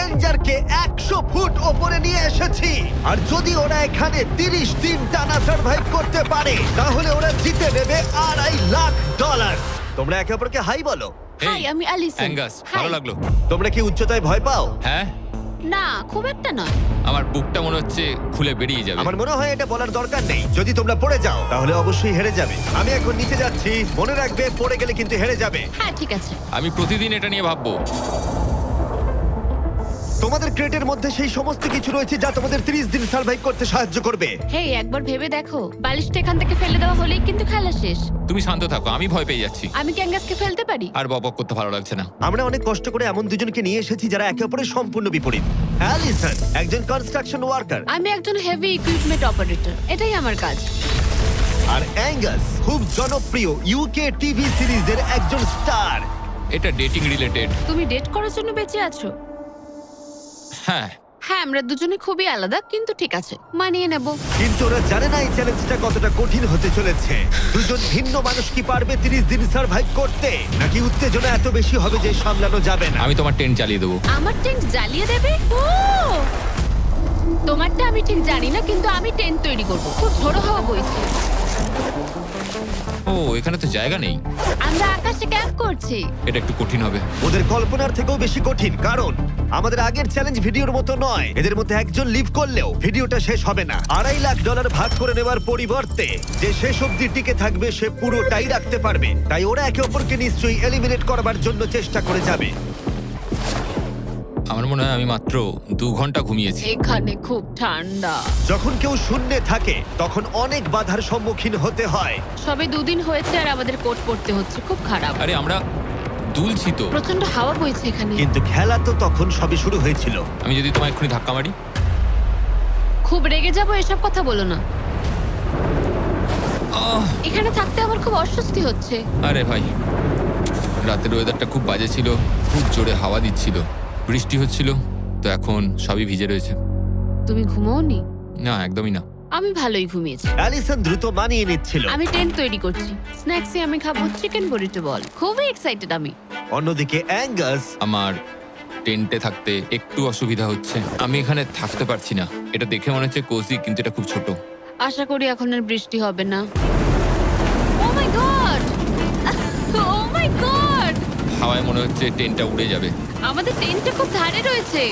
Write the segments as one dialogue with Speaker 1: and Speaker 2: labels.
Speaker 1: চ্যালেঞ্জারকে 100 foot ওপরে নিয়ে এসেছি। আর যদি ওরা এখানে 30 দিন টানা সার্ভাইভ করতে পারে তাহলে ওরা জিতে নেবে $2.5 লাখ। তোমরা একে অপরকে হাই বলো।
Speaker 2: হাই, আমি অ্যালিসন।
Speaker 3: অ্যাঙ্গাস, ভালো লাগলো।
Speaker 1: তোমরা কি উচ্চতায় ভয় পাও?
Speaker 3: হ্যাঁ,
Speaker 2: না, খুব একটা নয়।
Speaker 3: আমার বুকটা মনে হচ্ছে খুলে বেরিয়ে যাবে।
Speaker 1: আমার মনে হয় এটা বলার দরকার নেই। যদি তোমরা পড়ে যাও তাহলে অবশ্যই হেরে যাবে। আমি এখন নিচে যাচ্ছি, মনে রাখবে পড়ে গেলে কিন্তু হেরে যাবে।
Speaker 2: হ্যাঁ, ঠিক আছে।
Speaker 3: আমি প্রতিদিন এটা নিয়ে ভাববো।
Speaker 1: তোমাদের ক্রেটের মধ্যে সেই সমস্ত কিছু রয়েছে যা তোমাদের 30 দিন সার্ভাইভ করতে সাহায্য করবে।
Speaker 2: হেই, একবার ভেবে দেখো, বালিশটা এখান থেকে ফেলে দেওয়া হলেই কিন্তু খেলা শেষ।
Speaker 3: তুমি শান্ত থাকো, আমি ভয় পেয়ে যাচ্ছি।
Speaker 2: আমি কি অ্যাঙ্গাসকে ফেলতে পারি?
Speaker 3: আর বকবক করতে ভালো লাগছে না।
Speaker 1: আমরা অনেক কষ্ট করে এমন দুজনকে নিয়ে এসেছি যারা একে অপরের সম্পূর্ণ বিপরীত। অ্যালিসন একজন কনস্ট্রাকশন ওয়ার্কার,
Speaker 2: আমি একজন হেভি ইকুইপমেন্ট অপারেটর, এটাই আমার কাজ।
Speaker 1: আর অ্যাঙ্গাস খুব জনপ্রিয় ইউকে টিভি সিরিজের একজন স্টার।
Speaker 3: এটা ডেটিং রিলেটেড।
Speaker 2: তুমি ডেট করার জন্য বেঁচে আছো?
Speaker 3: হ্যাঁ,
Speaker 2: হ্যাঁ, আমরা দুজনে খুবই আলাদা, কিন্তু ঠিক আছে, মানিয়ে নেব।
Speaker 1: কিন্তু ওরা জানে না এই চ্যালেঞ্জটা কতটা কঠিন হতে চলেছে। দুজন ভিন্ন মানুষ কি পারবে 30 দিন সার্ভাইভ করতে, নাকি উত্তেজনা এত বেশি হবে যে সামলানো যাবে না?
Speaker 3: আমি তোমার টেন্ট চালিয়ে দেবো।
Speaker 2: আমার টেন্ট জ্বালিয়ে দেবে? ও, তোমারটা আমি ঠিক জানি না, কিন্তু আমি টেন্ট তৈরি করব। খুব ঝোড়ো হাওয়া বইছে।
Speaker 3: ও, এখানে তো জায়গা নেই।
Speaker 2: আমরা আকাশে ক্যাম্প করছি।
Speaker 3: এটা একটু কঠিন হবে।
Speaker 1: ওদের কল্পনার থেকেও বেশি কঠিন, কারণ আমাদের আগের চ্যালেঞ্জ ভিডিওর মতো নয়। এদের মধ্যে একজন লিভ করলেও ভিডিওটা শেষ হবে না। $2.5 লাখ ভাগ করে নেওয়ার পরিবর্তে যে শেষ অবধি টিকে থাকবে সে পুরোটাই রাখতে পারবে। তাই ওরা একে অপরকে নিশ্চয়ই এলিমিনেট করবার জন্য চেষ্টা করে যাবে।
Speaker 3: আমার মনে হয় আমি মাত্র 2 ঘন্টা ঘুমিয়েছি।
Speaker 2: এখানে খুব ঠান্ডা।
Speaker 1: যখন কেউ শূন্যে থাকে তখন অনেক বাধার সম্মুখীন হতে হয়।
Speaker 2: সবে 2 দিন হয়েছে আর আমাদের কোট পড়তে হচ্ছে, খুব খারাপ।
Speaker 3: আরে আমরা দুলছি তো।
Speaker 2: প্রচন্ড হাওয়া বইছে এখানে।
Speaker 1: কিন্তু খেলা তো তখন সবে শুরু হয়েছিল।
Speaker 3: আমি যদি তোমায় এক্ষুনি ধাক্কা মারি?
Speaker 2: খুব রেগে যাবো, এসব কথা বলো না।
Speaker 3: আহ!
Speaker 2: এখানে থাকতে আমার খুব অস্বস্তি হচ্ছে।
Speaker 3: আরে ভাই, রাতের ওয়েদারটা খুব বাজে ছিল, খুব জোরে হাওয়া দিচ্ছিল, বৃষ্টি হচ্ছিল, তো এখন সবই ভিজে রয়েছে।
Speaker 2: তুমি ঘুমোওনি?
Speaker 3: না, একদমই না।
Speaker 2: আমি ভালোই ঘুমিয়েছি।
Speaker 1: অ্যালিসন দ্রুত মানিয়ে নিচ্ছিল।
Speaker 2: আমি টেন্ট তৈরি করছি। স্ন্যাক্সে আমি খাবো চিকেন বুরিটো বল। খুবই এক্সাইটেড আমি।
Speaker 1: অন্যদিকে অ্যাঙ্গাস
Speaker 3: আমার টেন্টে থাকতে একটু অসুবিধা হচ্ছে। আমি এখানে থাকতে পারছি না। এটা দেখে মনে হচ্ছে কোজি, কিন্তু এটা খুব ছোট।
Speaker 2: আশা করি এখন আর বৃষ্টি হবে না। ও my god! O my god!
Speaker 3: হাওয়ায় মনে হচ্ছে টেন্টটা উড়ে যাবে।
Speaker 2: আমাদের টেন্টটা খুব ধারে রয়েছে।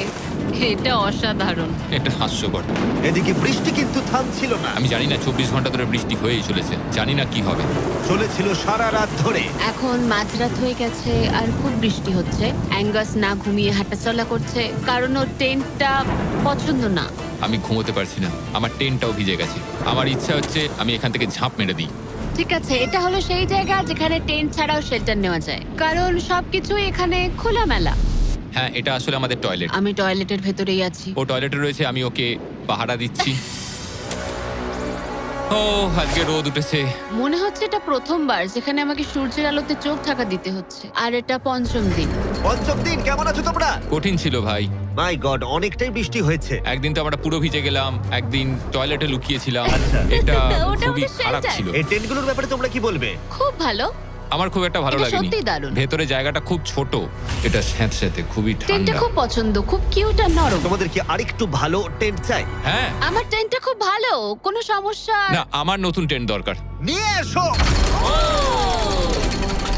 Speaker 2: এটা অসাধারণ।
Speaker 3: এটা হাস্যকর।
Speaker 1: এদিকে বৃষ্টি কিন্তু থামছিল না।
Speaker 3: আমি জানি না, 24 ঘন্টা ধরে বৃষ্টি হয়েই চলেছে। জানি না কি হবে।
Speaker 1: চলেছিল সারা রাত ধরে।
Speaker 2: এখন মাঝরাত হয়ে গেছে আর খুব বৃষ্টি হচ্ছে। অ্যাঙ্গাস না ঘুমিয়ে হাঁটাচলা করছে, কারণ ওর টেন্টটা পছন্দ না।
Speaker 3: আমি ঘুমোতে পারছি না, আমার টেন্টটাও ভিজে গেছে। আমার ইচ্ছা হচ্ছে আমি এখান থেকে ঝাঁপ মেরে দিই।
Speaker 2: ঠিক আছে, এটা হলো সেই জায়গা যেখানে টেন্ট ছাড়াও শেল্টার নেওয়া যায়, কারণ সবকিছু এখানে খোলামেলা।
Speaker 3: হ্যাঁ, এটা আসলে আমাদের টয়লেট।
Speaker 2: আমি টয়লেটের ভেতরেই আছি।
Speaker 3: ও টয়লেটে রয়েছে, আমি ওকে পাহারা দিচ্ছি। ও, আজকে রোদ উঠেছে।
Speaker 2: মনে হচ্ছে এটা প্রথমবার যেখানে আমাকে সূর্যের আলোতে চোখ ঢাকা দিতে হচ্ছে, আর এটা 5ম দিন।
Speaker 1: পঞ্চম দিন, কেমন আছো তোমরা?
Speaker 3: কঠিন ছিল ভাই।
Speaker 1: মাই গড, অনেকটাই বৃষ্টি হয়েছে।
Speaker 3: একদিন তো আমরা পুরো ভিজে গেলাম, একদিন টয়লেটে লুকিয়েছিলাম।
Speaker 1: আচ্ছা।
Speaker 3: এটা
Speaker 2: ওটা
Speaker 3: খুবই
Speaker 2: আমাদের
Speaker 3: খারাপ
Speaker 2: shelter।
Speaker 3: ছিল।
Speaker 1: এই টেন্টগুলোর ব্যাপারে তোমরা কি বলবে?
Speaker 2: খুব ভালো।
Speaker 3: আমার খুব একটা ভালো
Speaker 2: এটা
Speaker 3: লাগেনি।
Speaker 2: সত্যিই দারুণ।
Speaker 3: ভেতরে জায়গাটা খুব ছোট, এটা স্যাঁতস্যাঁতে, খুবই
Speaker 2: টেন্টটা
Speaker 3: ঠান্ডা।
Speaker 2: খুব পছন্দ, খুব কিউট আর নরম।
Speaker 1: তোমাদের কি আরেকটু ভালো টেন্ট চাই?
Speaker 3: হ্যাঁ,
Speaker 2: আমার টেন্টটা খুব ভালো, কোনো সমস্যা
Speaker 3: না, আমার নতুন টেন্ট দরকার।
Speaker 1: নিয়ে এসো।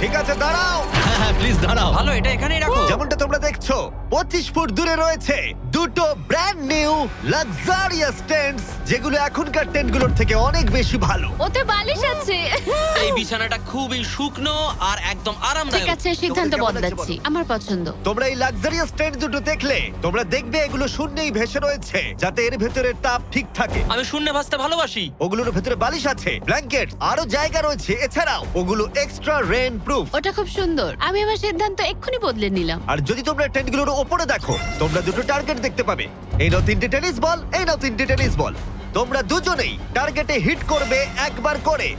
Speaker 1: ঠিক আছে, দাঁড়াও।
Speaker 4: হ্যাঁ প্লিজ দাঁড়াও। ভালো, এটা এখানেই রাখো।
Speaker 1: যেমনটা তোমরা দেখছো 25 ফুট দূরে রয়েছে দুটো ব্র্যান্ড নিউ লাক্সারিয়াস টেন্টস, যেগুলো এখনকার টেন্টগুলোর থেকে অনেক বেশি ভালো।
Speaker 2: ওতে বালিশ আছে।
Speaker 4: এই বিছানাটা খুবই শুকনো আর একদম
Speaker 2: ঠিক
Speaker 4: আরামদায়ক।
Speaker 2: আছে, সিদ্ধান্ত
Speaker 1: তোমাদের কেমন লাগছে
Speaker 2: বদলাচ্ছি।
Speaker 1: বলো?
Speaker 2: আমার পছন্দ।
Speaker 1: তোমরা এই লাক্সারিয়াস টেন্ট দুটো দেখলে তোমরা দেখবে এগুলো শূন্যেই ভেসে রয়েছে, যাতে এর ভেতরে তাপ ঠিক থাকে।
Speaker 4: আমি শূন্যে ভাসতে ভালোবাসি।
Speaker 1: ওগুলোর ভেতরে বালিশ আছে, ব্ল্যাঙ্কেট, আরো জায়গা রয়েছে। এছাড়াও ওগুলো এক্সট্রা রেন প্রুফ।
Speaker 2: ওটা খুব সুন্দর। আমি আমার সিদ্ধান্ত এক্ষুনি বদলে নিলাম।
Speaker 1: আর যদি তোমরা টেন্টগুলোর ওপরে দেখো, তোমরা দুটো টার্গেট দেখতে পাবে। এই নাও 3টে টেনিস বল, এই নাও 3টে টেনিস বল। তোমরা দুজনেই টার্গেটে হিট করবে একবার করে,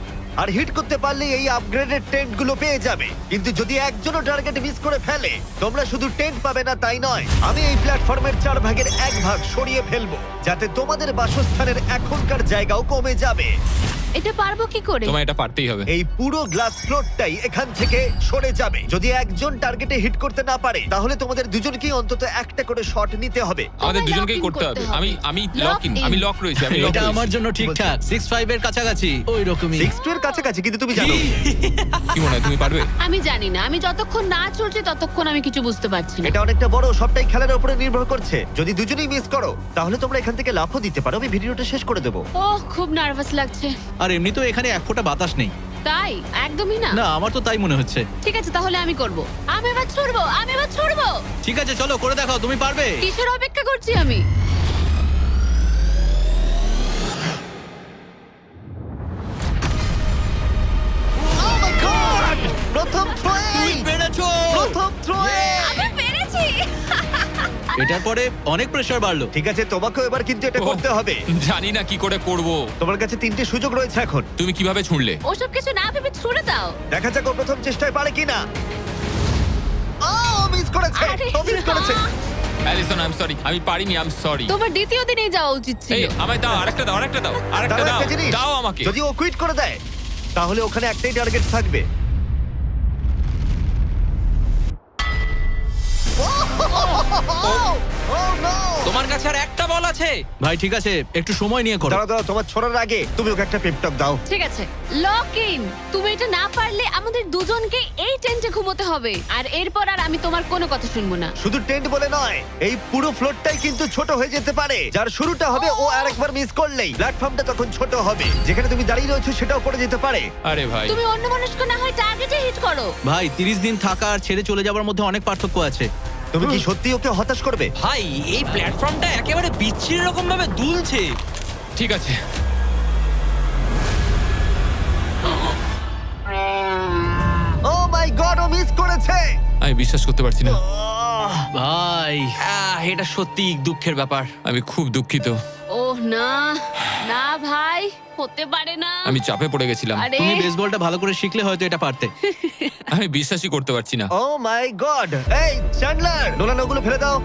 Speaker 1: আর হিট করতে পারলে এই আপগ্রেডেড টেন্টগুলো পেয়ে যাবে। কিন্তু যদি একজনও টার্গেট মিস করে ফেলে, তোমরা শুধু টেন্ট পাবে না তাই নয়, আমি এই প্ল্যাটফর্মের 4 ভাগের 1 ভাগ সরিয়ে ফেলবো, যাতে তোমাদের বাসস্থানের এখনকার জায়গাও কমে যাবে।
Speaker 2: এটা পারবো কি করে?
Speaker 3: তোমায় এটা পারতেই হবে।
Speaker 1: এই পুরো গ্লাস ফ্লোরটাই এখান থেকে সরে যাবে। যদি একজন টার্গেটে হিট করতে না পারে তাহলে তোমাদের দুজনকেই অন্তত একটা করে শট নিতে হবে।
Speaker 3: আমাদের
Speaker 2: তোমায়
Speaker 3: দুজনকেই
Speaker 2: lock in
Speaker 3: করতে হবে।
Speaker 2: করতে হবে।
Speaker 3: আমি
Speaker 2: Lock
Speaker 3: লক ইন,
Speaker 2: in।
Speaker 3: আমি লক রয়েছি, আমি লক
Speaker 5: এটা
Speaker 3: রয়েছি।
Speaker 5: আমার জন্য ঠিকঠাক 6-5 এর কাছাকাছি ওই রকমই
Speaker 1: 6 এর কাছাকাছি, কিন্তু তুমি জানো
Speaker 3: কি মনে হয় তুমি পারবে?
Speaker 2: আমি জানি না, আমি যতক্ষণ না চলছে ততক্ষণ আমি কিছু বুঝতে পারছি না।
Speaker 1: এটা অনেকটা বড়, সবটাই খেলার উপরে নির্ভর করছে। যদি দুজনেই মিস করো তাহলে তোমরা এখান থেকে লাফও দিতে পারো। আমি ভিডিওটা শেষ করে দেবো।
Speaker 2: ওহ, খুব নার্ভাস লাগছে।
Speaker 5: আর এমনি তো এখানে এক ফোঁটা বাতাস নেই।
Speaker 2: তাই? একদমই না।
Speaker 5: না আমার তো তাই মনে হচ্ছে।
Speaker 2: ঠিক আছে, তাহলে আমি করব। আমি এবার ছুড়বো, আমি এবার ছুড়বো।
Speaker 5: ঠিক আছে চলো করে দেখাও, তুমি পারবে।
Speaker 2: কিসের অপেক্ষা করছি আমি?
Speaker 1: Oh my God! প্রথম থ্রোয়ে!
Speaker 5: পেরেছো।
Speaker 1: প্রথম থ্রোয়ে!
Speaker 2: আমি পেরেছি।
Speaker 5: এটার পরে অনেক প্রেসার বাড়লো।
Speaker 1: ঠিক আছে, তোমাকেও এবার কিন্তু এটা
Speaker 3: ওহ,
Speaker 1: করতে হবে।
Speaker 3: জানি না কি করে করব।
Speaker 1: তোমার কাছে 3টে সুযোগ রয়েছে এখন।
Speaker 3: তুমি কিভাবে ছুঁড়লে?
Speaker 2: ওসব কিছু না ভেবে ছুড়ে দাও।
Speaker 1: দেখা যাক ও প্রথম চেষ্টায় পারে কিনা। ও মিস করেছে,
Speaker 2: আরে
Speaker 1: ও মিস করেছে।
Speaker 3: অ্যালিসন, আই এম সরি, আমি পারিনি, আই এম সরি।
Speaker 2: তোমার দ্বিতীয় দিনেই যাওয়া উচিত
Speaker 3: এই
Speaker 2: ছিল।
Speaker 3: আমায় দাও, আরেকটা দাও, আরেকটা দাও, আরেকটা
Speaker 1: দাঁড়াও,
Speaker 3: দাও,
Speaker 1: একটা জিনিস।
Speaker 3: দাও আমাকে।
Speaker 1: যদি ও কুইট করে দেয় তাহলে ওখানে একটাই টার্গেট থাকবে। Oh no!
Speaker 4: তোমার কাছে আর একটা বল আছে।
Speaker 5: ভাই ঠিক আছে একটু সময় নিয়ে করো।
Speaker 1: দাঁড়াও দাঁড়াও, তোমার ছোড়ার আগে তুমি ওকে একটা পেপটক দাও।
Speaker 2: ঠিক আছে, লক ইন। তুমি এটা না পারলে আমাদের দুজনকে এই টেন্টে ঘুমোতে হবে। আর এরপর আর আমি তোমার কোনো কথা শুনবো না।
Speaker 1: শুধু টেন্ট বলে নয়, এই পুরো ফ্লোরটাই কিন্তু ছোট হয়ে যেতে পারে। যার শুরুটা হবে ও আরেকবার মিস করলেই প্ল্যাটফর্মটা তখন ছোট হবে। যেখানে তুমি দাঁড়িয়ে রয়েছো সেটাও পড়ে যেতে পারে।
Speaker 3: আরে ভাই,
Speaker 2: তুমি অন্যমনস্ক না হয় টার্গেটে হিট করো।
Speaker 5: ভাই 30 দিন থাকা আর ছেড়ে চলে যাওয়ার মধ্যে অনেক পার্থক্য আছে।
Speaker 1: তুমি কি সত্যি ওকে হতাশ করবে?
Speaker 4: ভাই এই প্ল্যাটফর্মটা একেবারে বিচ্ছিরি রকম ভাবে দুলছে।
Speaker 3: ঠিক আছে।
Speaker 1: ও মাই গড, ও মিস করেছে।
Speaker 3: আমি বিশ্বাস করতে পারছি না।
Speaker 5: ভাই
Speaker 4: এটা সত্যি দুঃখের ব্যাপার।
Speaker 3: আমি খুব দুঃখিত।
Speaker 2: ওহ না, না ভাই, হতে পারে না।
Speaker 3: আমি চাপে পড়ে গেছিলাম।
Speaker 2: আরে
Speaker 5: তুমি বেসবলটা ভালো করে শিখলে হয়তো এটা পারতে।
Speaker 3: আমি বিশ্বাসই করতে পারছি না।
Speaker 1: ও মাই গড! এই চ্যান্ডলার, নোলান ওগুলো ফেলে দাও।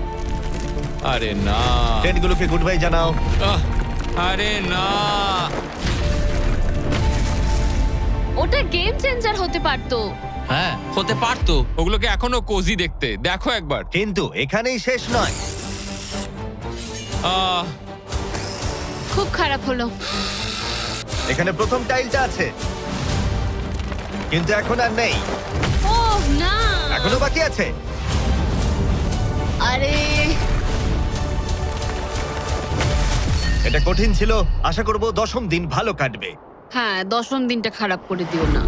Speaker 3: আরে না,
Speaker 1: টেন্টগুলোকে গুড বাই জানাও।
Speaker 3: আহ, আরে না।
Speaker 2: ওটা গেম চেঞ্জার হতে পারতো।
Speaker 5: হ্যাঁ
Speaker 4: হতে পারতো।
Speaker 3: ওগুলোকে এখনো কোজি দেখতে, দেখো একবার।
Speaker 1: কিন্তু এখানেই শেষ নয়।
Speaker 3: আহ,
Speaker 2: খুব খারাপ হলো।
Speaker 1: এখানে প্রথম টাইলটা আছে, কিন্তু এখন আর নেই।
Speaker 2: ওহ না,
Speaker 1: এখনো বাকি আছে।
Speaker 2: আরে
Speaker 1: এটা কঠিন ছিল। আশা করব 10ম দিন ভালো কাটবে।
Speaker 2: হ্যাঁ, 10ম দিনটা খারাপ করে দিও না।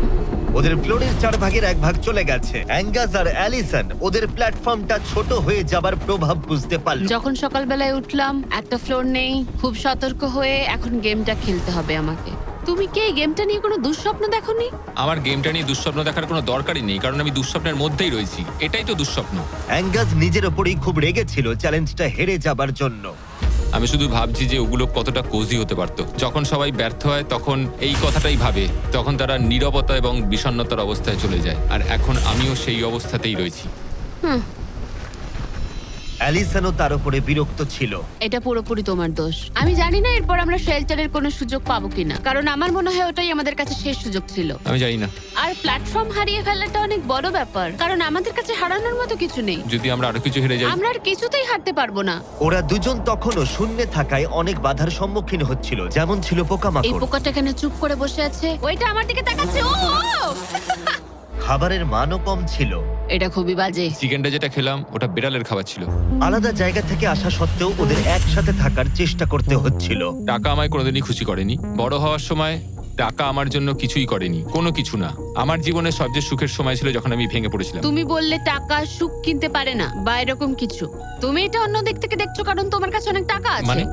Speaker 1: ওদের ফ্লোরের 4 ভাগের 1 ভাগ চলে গেছে। অ্যাঙ্গাস আর অ্যালিসন ওদের প্ল্যাটফর্মটা ছোট হয়ে যাবার প্রভাব বুঝতে পারল।
Speaker 2: যখন সকালবেলায় উঠলাম, একটা ফ্লোর নেই। খুব সতর্ক হয়ে এখন গেমটা খেলতে হবে আমাকে। তুমি কি এই গেমটা নিয়ে কোনো দুঃস্বপ্ন দেখোনি?
Speaker 3: আমার গেমটা নিয়ে দুঃস্বপ্ন দেখার কোনো দরকারই নেই, কারণ আমি দুঃস্বপ্নের মধ্যেই রয়েছি। এটাই তো দুঃস্বপ্ন।
Speaker 1: অ্যাঙ্গাস নিজের ওপরেই খুব রেগেছিল চ্যালেঞ্জটা হেরে যাবার জন্য।
Speaker 3: আমি শুধু ভাবছি যে ওগুলো কতটা কোজি হতে পারতো। যখন সবাই ব্যর্থ হয় তখন এই কথাটাই ভাবে, তখন তারা নীরবতা এবং বিষণ্ণতার অবস্থায় চলে যায়। আর এখন আমিও সেই অবস্থাতেই রয়েছি।
Speaker 2: হুম,
Speaker 1: অ্যালিসনও তার উপরে বিরক্ত ছিল।
Speaker 2: এটা পুরোপুরি তোমার দোষ। আমি জানি না এরপর আমরা শেল্টারের কোনো সুযোগ পাবো কিনা, কারণ আমার মনে হয় ওটাই আমাদের কাছে শেষ সুযোগ ছিল।
Speaker 3: আমি জানি না,
Speaker 2: আর প্ল্যাটফর্ম হারিয়ে ফেলাটা অনেক বড় ব্যাপার, কারণ আমাদের কাছে হারানোর মতো কিছু নেই।
Speaker 3: যদি আমরা আরো কিছু হেরে যাই।
Speaker 2: আমরা আর কিছুতেই হারতে পারবো না।
Speaker 1: ওরা দুজন তখনও শূন্যে থাকায় অনেক বাধার সম্মুখীন হচ্ছিল, যেমন ছিল
Speaker 2: এই
Speaker 1: পোকামাকড়।
Speaker 2: পোকাটা এখানে চুপ করে বসে আছে, ওইটা আমার দিকে তাকাচ্ছে। ও ও!
Speaker 1: খাবারের মানও কম ছিল।
Speaker 2: এটা খুবই বাজে।
Speaker 3: চিকেনটা যেটা খেলাম ওটা বিড়ালের খাবার ছিল।
Speaker 1: আলাদা জায়গা থেকে আসা সত্ত্বেও ওদের একসাথে থাকার চেষ্টা করতে হচ্ছিল।
Speaker 3: টাকা আমায় কোনোদিনই খুশি করেনি। বড় হওয়ার সময় টাকা আমার জন্য কিছুই করেনি, কোনো কিছু না। আমার জীবনের সবচেয়ে সুখের সময় ছিল যখন আমি ভেঙে পড়েছিলাম।
Speaker 2: তুমি বললে টাকা সুখ কিনতে পারে না বা এরকম কিছু। তুমি এটা অন্য দিক থেকে দেখছো কারণ তোমার কাছে অনেক টাকা আছে।
Speaker 3: মানে?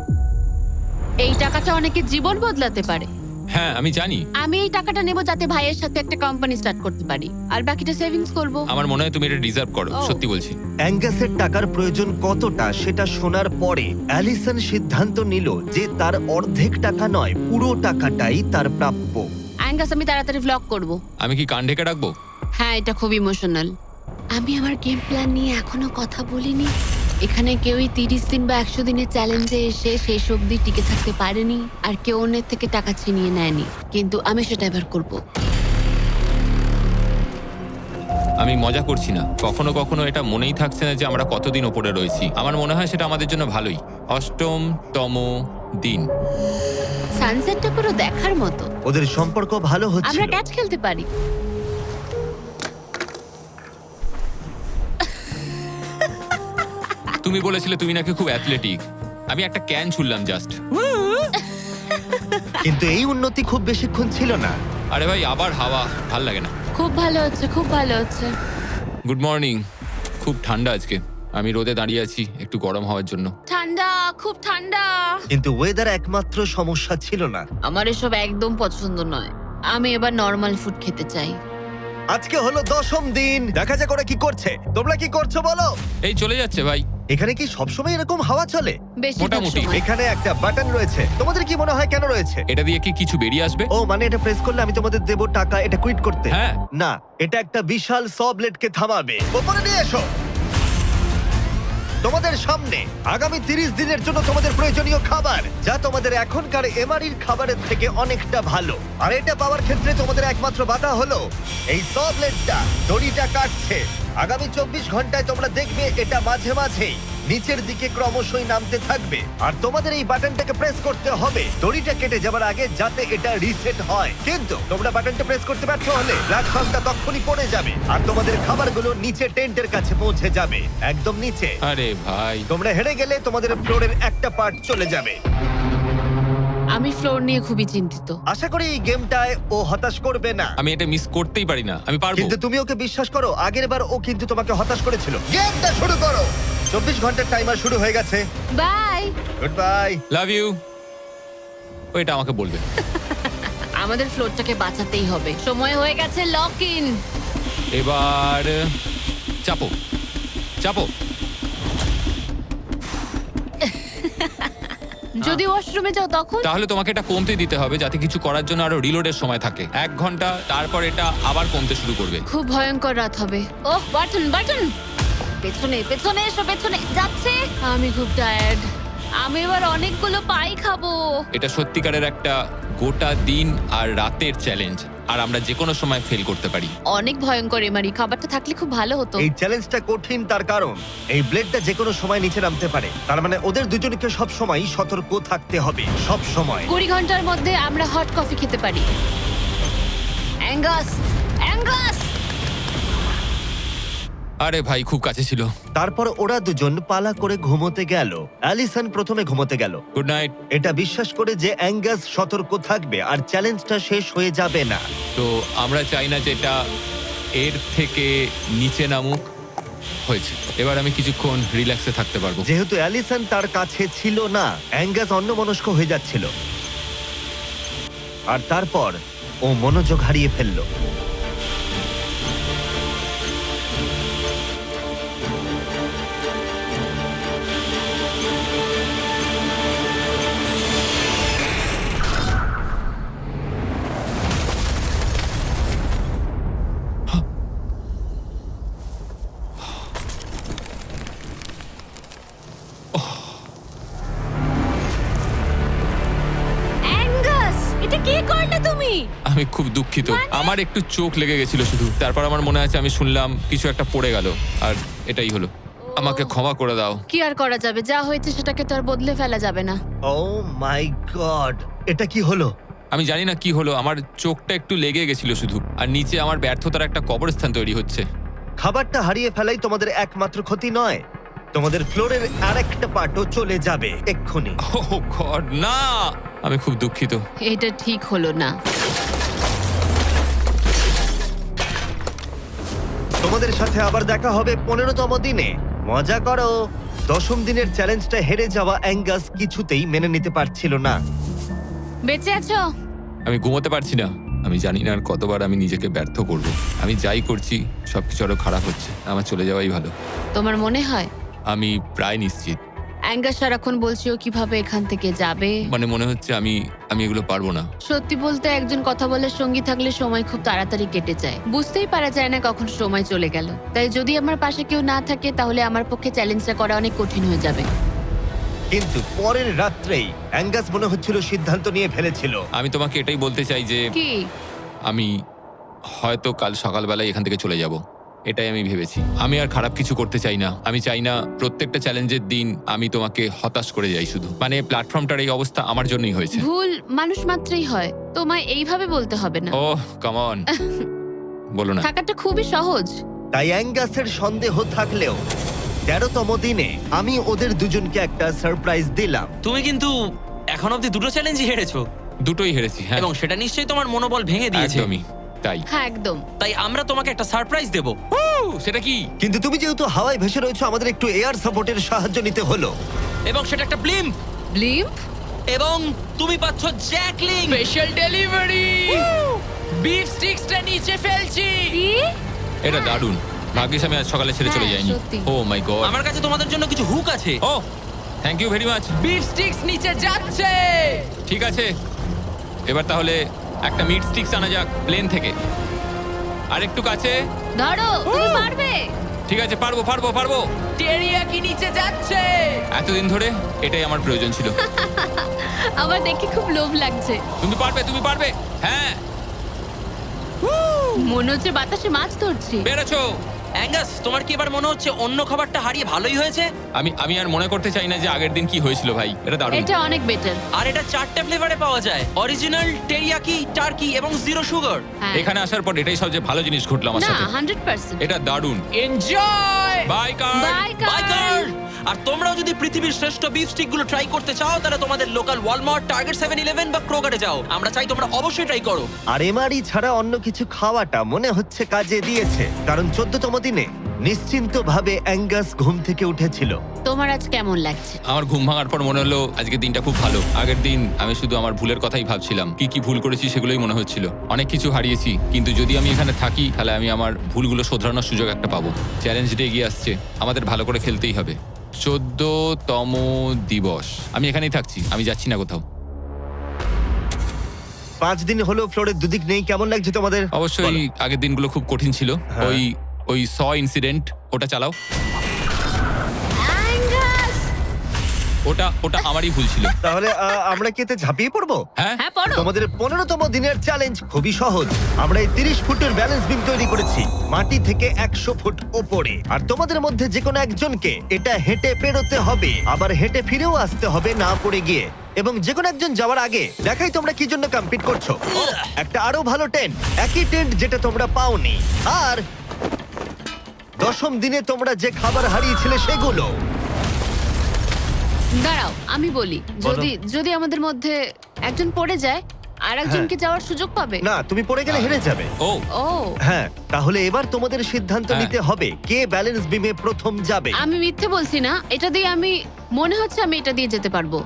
Speaker 2: এই টাকাটা অনেকের জীবন বদলাতে পারে।
Speaker 3: হ্যাঁ আমি জানি।
Speaker 2: আমি এই টাকাটা নেব যাতে ভাইয়ের সাথে একটা কোম্পানি স্টার্ট করতে পারি, আর বাকিটা সেভিংস করব।
Speaker 3: আমার মনে হয় তুমি এটা ডিজার্ভ করো,
Speaker 2: ও।
Speaker 3: সত্যি বলছি।
Speaker 1: অ্যাঙ্গাসের টাকার প্রয়োজন কতটা সেটা শোনার পরে অ্যালিসন সিদ্ধান্ত নিল যে তার অর্ধেক টাকা নয়, পুরো টাকাটাই তার প্রাপ্য।
Speaker 2: অ্যাঙ্গাস, আমি তাড়াতাড়ি ভ্লগ করব।
Speaker 3: আমি কি কান ঢেকে রাখবো?
Speaker 2: হ্যাঁ, এটা খুব ইমোশনাল। আমি আমার গেম প্ল্যান নিয়ে এখনো কথা বলিনি। এখানে কেউই 30 দিন বা 100 দিনের চ্যালেঞ্জে এসে শেষ অবধি টিকে থাকতে পারেনি, আর কেউ অন্যের থেকে টাকা ছিনিয়ে নেয়নি। কিন্তু আমি সেটা এবার করবো।
Speaker 3: আমি মজা করছি না, কখনো কখনো এটা মনেই থাকছে না যে আমরা কতদিন ওপরে রয়েছি। আমার মনে হয় সেটা আমাদের জন্য ভালোই। 8তম দিন।
Speaker 2: সানসেটটা পুরো দেখার মতো।
Speaker 1: ওদের সম্পর্ক ভালো
Speaker 2: আমরা
Speaker 1: হচ্ছিল।
Speaker 2: ক্যাচ খেলতে পারি।
Speaker 3: তুমি বলেছিলে তুমি নাকি খুব অ্যাথলেটিক। আমি একটা ক্যান ছুড়লাম জাস্ট।
Speaker 1: কিন্তু এই উন্নতি খুব বেশিক্ষণ ছিল না।
Speaker 3: আরে ভাই, আবার হাওয়া, ভাল লাগে না।
Speaker 2: খুব ভালো হচ্ছে, খুব ভালো হচ্ছে।
Speaker 3: Good morning. খুব ঠান্ডা আজকে। আমি রোদে দাঁড়িয়ে আছি একটু গরম হওয়ার জন্য।
Speaker 2: ঠান্ডা, খুব ঠান্ডা।
Speaker 1: কিন্তু ওয়েদার একমাত্র সমস্যা ছিল না।
Speaker 2: আমার এসব একদম পছন্দ নয়। আমি এবার নর্মাল ফুড খেতে চাই।
Speaker 1: আজকে হলো 10ম দিন। দেখা যাক ওরা কি করছে। তোমরা কি করছো বলো?
Speaker 3: এই চলে যাচ্ছে ভাই।
Speaker 1: এখানে কি সবসময় এরকম হাওয়া চলে?
Speaker 2: বেশিরভাগ
Speaker 3: মোটামুটি।
Speaker 2: সময়।
Speaker 1: এখানে একটা বাটন রয়েছে। তোমাদের কি মনে হয় কেন রয়েছে?
Speaker 3: এটা দিয়ে কি কিছু বেরিয়ে আসবে?
Speaker 1: ও মানে এটা প্রেস করলে আমি তোমাদের দেবো টাকা এটা কুইট করতে?
Speaker 3: হ্যাঁ।
Speaker 1: না, এটা একটা বিশাল স ব্লেডকে থামাবে। ওপরে নিয়ে এসো। তোমাদের সামনে আগামী 30 দিনের জন্য তোমাদের প্রয়োজনীয় খাবার, যা তোমাদের এখনকার এমআরির খাবারের থেকে অনেকটা ভালো। আর এটা পাওয়ার ক্ষেত্রে তোমাদের একমাত্র বাধা হলো এই স ব্লেডটা দড়িটা কাটছে। আগামী 24 ঘন্টায় তোমরা দেখবে এটা মাঝে মাঝেই নিচের দিকে ক্রমশই নামতে থাকবে। আর তোমাদের এই বাটনটাকে প্রেস করতে হবে দড়িটা কেটে যাবার আগে, যাতে এটা রিসেট হয়। কিন্তু তোমরা বাটনটা প্রেস করতে ব্যর্থ হলে প্ল্যাটফর্মটা তখনই পড়ে যাবে আর তোমাদের খাবারগুলো নিচে টেন্টের কাছে পৌঁছে যাবে, একদম নিচে।
Speaker 3: আরে ভাই,
Speaker 1: তোমরা হেরে গেলে তোমাদের ফ্লোরের একটা পার্ট চলে যাবে।
Speaker 2: আমি ফ্লোর নিয়ে খুবই চিন্তিত।
Speaker 1: আশা করি এই গেমটায় ও হতাশ করবে না।
Speaker 3: আমি এটা মিস করতেই পারি না। আমি পারবো।
Speaker 1: কিন্তু তুমি ওকে বিশ্বাস করো, আগের বার ও কিন্তু তোমাকে হতাশ করেছিল। গেমটা শুরু করো। 24 ঘন্টার টাইমার শুরু হয়ে গেছে।
Speaker 2: Bye.
Speaker 1: Good bye.
Speaker 3: Love you. ওইটা আমাকে বলবে।
Speaker 2: আমাদের ফ্লোরটাকে বাঁচাতেই হবে। সময় হয়ে গেছে লক ইন।
Speaker 3: এবার চাপো চাপো।
Speaker 2: যদি ওয়াশরুমে যাও তখন?
Speaker 3: তাহলে তোমাকে এটা কমতে দিতে হবে যাতে কিছু করার জন্য আরো রিলোডের সময় থাকে। 1 ঘন্টা, তারপর এটা আবার কমতে শুরু করবে।
Speaker 2: খুব ভয়ঙ্কর রাত হবে। ওহ, বাটন বাটন। পেছনে পেছনে এসো, পেছনে যাচ্ছে। আমি খুব টায়ার্ড। আমি এবার অনেকগুলো পাই খাবো।
Speaker 3: এটা সত্যিকারের একটা গোটা দিন আর রাতের চ্যালেঞ্জ, আর আমরা যে কোনো সময় ফেল করতে পারি।
Speaker 2: অনেক ভয়ঙ্কর এমারি। খাবারটা থাকলে খুব ভালো হতো।
Speaker 1: এই চ্যালেঞ্জটা কঠিন তার কারণ এই ব্লেডটা যে কোনো সময় নিচে নামতে পারে। তার মানে ওদের দুজনকে সব সময় সতর্ক থাকতে হবে, সব সময়।
Speaker 2: 20 ঘন্টার মধ্যে আমরা হট কফি খেতে পারি। Angus, Angus.
Speaker 3: আরে ভাই, খুব কাছে ছিল।
Speaker 1: তারপর ওরা দুজন পালা করে ঘুমোতে গেল। অ্যালিসন প্রথমে ঘুমোতে গেল,
Speaker 3: গুড নাইট।
Speaker 1: এটা বিশ্বাস করে যে অ্যাঙ্গাস সতর্ক থাকবে আর চ্যালেঞ্জটা শেষ হয়ে যাবে না।
Speaker 3: তো আমরা চাই না যে এটা এর থেকে নিচে নামুক। হয়েছে, এবার আমি কিছুক্ষণ রিল্যাক্সে থাকতে পারবো।
Speaker 1: যেহেতু অ্যালিসন তার কাছে ছিল না, অ্যাঙ্গাস অন্যমনস্ক হয়ে যাচ্ছিল। আর তারপর ও মনোযোগ হারিয়ে ফেললো।
Speaker 2: অ্যাঙ্গাস, এটা কি করলে তুমি?
Speaker 3: আমি খুব দুঃখিত। আমার একটু চোখ লেগে গেছিল শুধু। তারপর আমার মনে আছে আমি শুনলাম কিছু একটা পড়ে গেল, আর এটাই হলো। আমাকে ক্ষমা করে দাও।
Speaker 2: কি আর করা যাবে? যা হয়েছে সেটাকে তো আর বদলে ফেলা যাবে না।
Speaker 1: ও মাই গড, এটা কি হলো?
Speaker 3: আমি জানি না কি হলো, আমার চোখটা একটু লেগে গেছিল শুধু, আর নিচে আমার ব্যর্থতার একটা কবরস্থান তৈরি হচ্ছে।
Speaker 1: খাবারটা হারিয়ে ফেলাই তোমাদের একমাত্র ক্ষতি নয়, তোমাদের ফ্লোরের আরেকটা পার্টও চলে যাবে এক্ষুনি।
Speaker 3: ওহ গড, না! আমি খুব দুঃখিত।
Speaker 2: এটা ঠিক হলো না।
Speaker 1: তোমাদের সাথে আবার দেখা হবে 15তম দিনে। মজা করো। 10ম দিনের চ্যালেঞ্জটা হেরে যাওয়া অ্যাঙ্গাস কিছুতেই মেনে নিতে পারছিল না।
Speaker 2: বেঁচে আছো?
Speaker 3: আমি ঘুমোতে পারছি না। আমি জানি না আর কতবার আমি নিজেকে ব্যর্থ করব। আমি যাই করছি সবকিছু আরো খারাপ হচ্ছে। আমার চলে যাওয়াই ভালো।
Speaker 2: তোমার মনে হয়?
Speaker 3: আমি প্রায় নিশ্চিত।
Speaker 2: অ্যাঙ্গাস সারাক্ষণ বলছি ও কিভাবে এখান থেকে যাবে।
Speaker 3: মানে মনে হচ্ছে আমি এগুলো পারবো না।
Speaker 2: সত্যি বলতে একজন কথা বলার সঙ্গী থাকলে সময় খুব তাড়াতাড়ি কেটে যায়, বুঝতেই পারা যায় না কখন সময় চলে গেল। তাই যদি আমার পাশে কেউ না থাকে তাহলে আমার পক্ষে চ্যালেঞ্জটা করা অনেক কঠিন হয়ে যাবে।
Speaker 1: কিন্তু পরের রাত্রেই অ্যাঙ্গাস মনে হচ্ছিল সিদ্ধান্ত নিয়ে ফেলেছিল।
Speaker 3: আমি তোমাকে এটাই বলতে চাই যে
Speaker 2: কি?
Speaker 3: আমি হয়তো কাল সকালবেলায় এখান থেকে চলে যাব, এটাই আমি ভেবেছি। আমি আর খারাপ কিছু করতে চাই না। আমি চাই না প্রত্যেকটা চ্যালেঞ্জের দিন আমি তোমাকে হতাশ করে যাই শুধু। মানে প্ল্যাটফর্মটার এই অবস্থা আমার জন্যই হয়েছে।
Speaker 2: ভুল মানুষ মাত্রই হয়, তোমায় এইভাবে বলতে হবে না।
Speaker 3: ও কাম অন, বলো না।
Speaker 2: থাকাটা খুবই সহজ।
Speaker 1: তাই অ্যাঙ্গাসের সন্দেহ থাকলেও 13তম দিনে আমি ওদের দুজনকে একটা সারপ্রাইজ দিলাম।
Speaker 4: তুমি কিন্তু এখন অব্দি দুটো চ্যালেঞ্জই হেরেছো,
Speaker 3: দুটোই হেরেছি, হ্যাঁ
Speaker 4: এবং সেটা নিশ্চয়ই তোমার মনোবল ভেঙে দিয়েছে।
Speaker 3: একদমই তাই।
Speaker 2: হ্যাঁ একদম।
Speaker 4: তাই আমরা তোমাকে একটা সারপ্রাইজ দেব,
Speaker 3: সেটা কি?
Speaker 1: কিন্তু তুমি যেহেতু হাওয়ায় ভেসে রয়েছো, আমাদের একটু এয়ার সাপোর্টের সাহায্য নিতে হলো।
Speaker 4: এবং সেটা একটা ব্লিম্প,
Speaker 2: ব্লিম্প?
Speaker 4: এবং তুমি পাচ্ছ জ্যাকলিং।
Speaker 6: স্পেশাল ডেলিভারি, বিফ স্টিক্সটা নিচে ফেলছি।
Speaker 2: কি?
Speaker 3: এটা দারুণ। ভাগ্যিস আমি আজ সকালে ছেড়ে চলে
Speaker 2: হ্যাঁ,
Speaker 3: যাইনি।
Speaker 2: সত্যি।
Speaker 3: Oh my god.
Speaker 4: আমার কাছে তোমাদের জন্য কিছু হুক আছে।
Speaker 3: Oh thank you very much.
Speaker 6: Beef sticks নিচে যাচ্ছে।
Speaker 3: ঠিক আছে, এবার তাহলে একটা মিট স্টিক্স আনা যাক প্লেন থেকে। আর একটু কাছে।
Speaker 2: ধরো, তুমি পারবে।
Speaker 3: ঠিক আছে, পারবো পারবো পারবো।
Speaker 6: টেরিয়াকি নিচে যাচ্ছে।
Speaker 3: এতদিন ধরে এটাই আমার প্রয়োজন ছিল।
Speaker 2: আমার দেখে খুব লোভ লাগছে।
Speaker 3: তুমি পারবে, তুমি পারবে। হ্যাঁ,
Speaker 2: মনে হচ্ছে বাতাসে মাছ ধরছি।
Speaker 3: পেরেছো।
Speaker 4: অ্যাঙ্গাস, তোমার কি এবার মনে হচ্ছে অন্য খাবারটা হারিয়ে ভালোই হয়েছে?
Speaker 3: আমি আর মনে করতে চাই না যে আগের দিন কি হয়েছিল ভাই। এটা দারুণ।
Speaker 2: এটা অনেক বেটার।
Speaker 4: আর এটা 4টে ফ্লেভারে পাওয়া যায়, অরিজিনাল, টেরিয়াকি, টার্কি এবং জিরো সুগার।
Speaker 2: হ্যাঁ।
Speaker 3: এখানে আসার পর এটাই সবচেয়ে ভালো জিনিস ঘটলো আমার
Speaker 2: না,
Speaker 3: সাথে।
Speaker 2: 100%।
Speaker 3: এটা দারুণ।
Speaker 6: Enjoy.
Speaker 3: Bye car.
Speaker 2: Bye
Speaker 4: bye car! আর তোমরাও যদি পৃথিবীর শ্রেষ্ঠ বিফ স্টিক গুলো ট্রাই করতে চাও, তাহলে তোমাদের লোকাল ওয়ালমার্ট, টার্গেট 7-11 বা ক্রোগারে যাও। আমরা চাই তোমরা অবশ্যই ট্রাই করো।
Speaker 1: আর এমআরই ছাড়া অন্য কিছু খাওয়াটা মনে হচ্ছে কাজে দিয়েছে, কারণ 14তম দিনে নিশ্চিন্তভাবে অ্যাঙ্গাস ঘুম থেকে উঠেছিল।
Speaker 2: তোমার আজ কেমন লাগছে?
Speaker 3: আমার ঘুম ভাঙার পর মনে হলো আজকের দিনটা খুব ভালো। আগের দিন আমি শুধু আমার ভুলের কথাই ভাবছিলাম, কি কি ভুল করেছি সেগুলোই মনে হচ্ছিল। অনেক কিছু হারিয়েছি, কিন্তু যদি আমি এখানে থাকি তাহলে আমি আমার ভুলগুলো শোধরানোর সুযোগ একটা পাবো। চ্যালেঞ্জটা এগিয়ে আসছে, আমাদের ভালো করে খেলতেই হবে। 14তম দিবস। আমি এখানেই থাকছি, আমি যাচ্ছি না কোথাও।
Speaker 1: 5 দিন হলো ফ্লোরের দুদিক নেই, কেমন লাগছে তোমাদের?
Speaker 3: অবশ্যই
Speaker 1: বলো।
Speaker 3: আগের দিনগুলো খুব কঠিন ছিল।
Speaker 1: হ্যাঁ।
Speaker 3: ওই ইনসিডেন্ট, ওটা চালাও।
Speaker 2: অ্যাঙ্গাস!
Speaker 3: ওটা আমারই ভুল ছিল।
Speaker 1: তাহলে আমরা কি এতে ঝাঁপিয়ে পড়বো?
Speaker 3: হ্যাঁ,
Speaker 2: হ্যাঁ, পড়ো।
Speaker 1: তোমাদের 15তম দিনের চ্যালেঞ্জ খুবই সহজ। আমরা এই 30 ফুটের ব্যালেন্স বিম তৈরি করেছি মাটি থেকে 100 ফুট ওপরে, আর তোমাদের মধ্যে যে কোনো একজনকে এটা হেঁটে পেরোতে হবে, আবার হেঁটে ফিরেও আসতে হবে না পড়ে গিয়ে। এবং যে কোনো একজন যাওয়ার আগে দেখাই তোমরা কি জন্য কম্পিট করছো। একটা আরো ভালো টেন্ট, একই টেন্ট যেটা তোমরা পাওনি। আর 10ম দিনে তোমরা যে খাবার হারিয়েছিলে সেগুলো।
Speaker 2: দাঁড়াও, আমি বলি, যদি আমাদের মধ্যে একজন পড়ে যায় আর একজনকে যাওয়ার সুযোগ পাবে।
Speaker 1: না, তুমি পড়ে গেলে হেরে যাবে।
Speaker 3: ও
Speaker 2: ও,
Speaker 1: হ্যাঁ, তাহলে এবার তোমাদের সিদ্ধান্ত
Speaker 3: হ্যাঁ।
Speaker 1: নিতে হবে কে ব্যালেন্স বিমে প্রথম যাবে।
Speaker 2: আমি মিথ্যে বলছি না, এটা দিয়ে মনে হচ্ছে আমি এটা দিয়ে যেতে পারবো।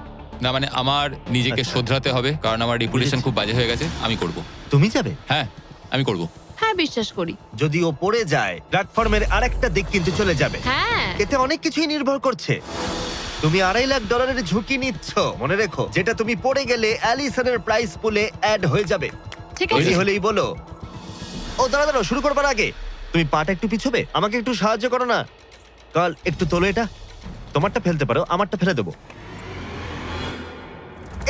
Speaker 3: না, মানে আমার নিজেকে
Speaker 1: আচ্ছা।
Speaker 3: শোধরাতে হবে, কারণ আমার রেপুটেশন খুব বাজে হয়ে গেছে। আমি করব।
Speaker 1: তুমি যাবে?
Speaker 3: হ্যাঁ, আমি করব।
Speaker 2: হ্যাঁ, বিশ্বাস করি।
Speaker 1: যদি ও পড়ে যায়, প্ল্যাটফর্মের আরেকটা দিক কিন্তু চলে যাবে।
Speaker 2: হ্যাঁ,
Speaker 1: এতে অনেক কিছুই নির্ভর করছে। তুমি $2.5 লাখ ঝুঁকি নিচ্ছ, মনে রেখো, যেটা তুমি পড়ে গেলে অ্যালিসনের প্রাইস পুলে অ্যাড হয়ে যাবে।
Speaker 2: ঠিক
Speaker 1: তৈরি
Speaker 2: আছে।
Speaker 1: হলেই বলো। ও দাঁড়াও, শুরু করবার আগে তুমি পাটা একটু পিছবে, আমাকে একটু সাহায্য করো না। কাল একটু তোলো এটা, তোমারটা ফেলতে পারো, আমারটা ফেলে দেবো।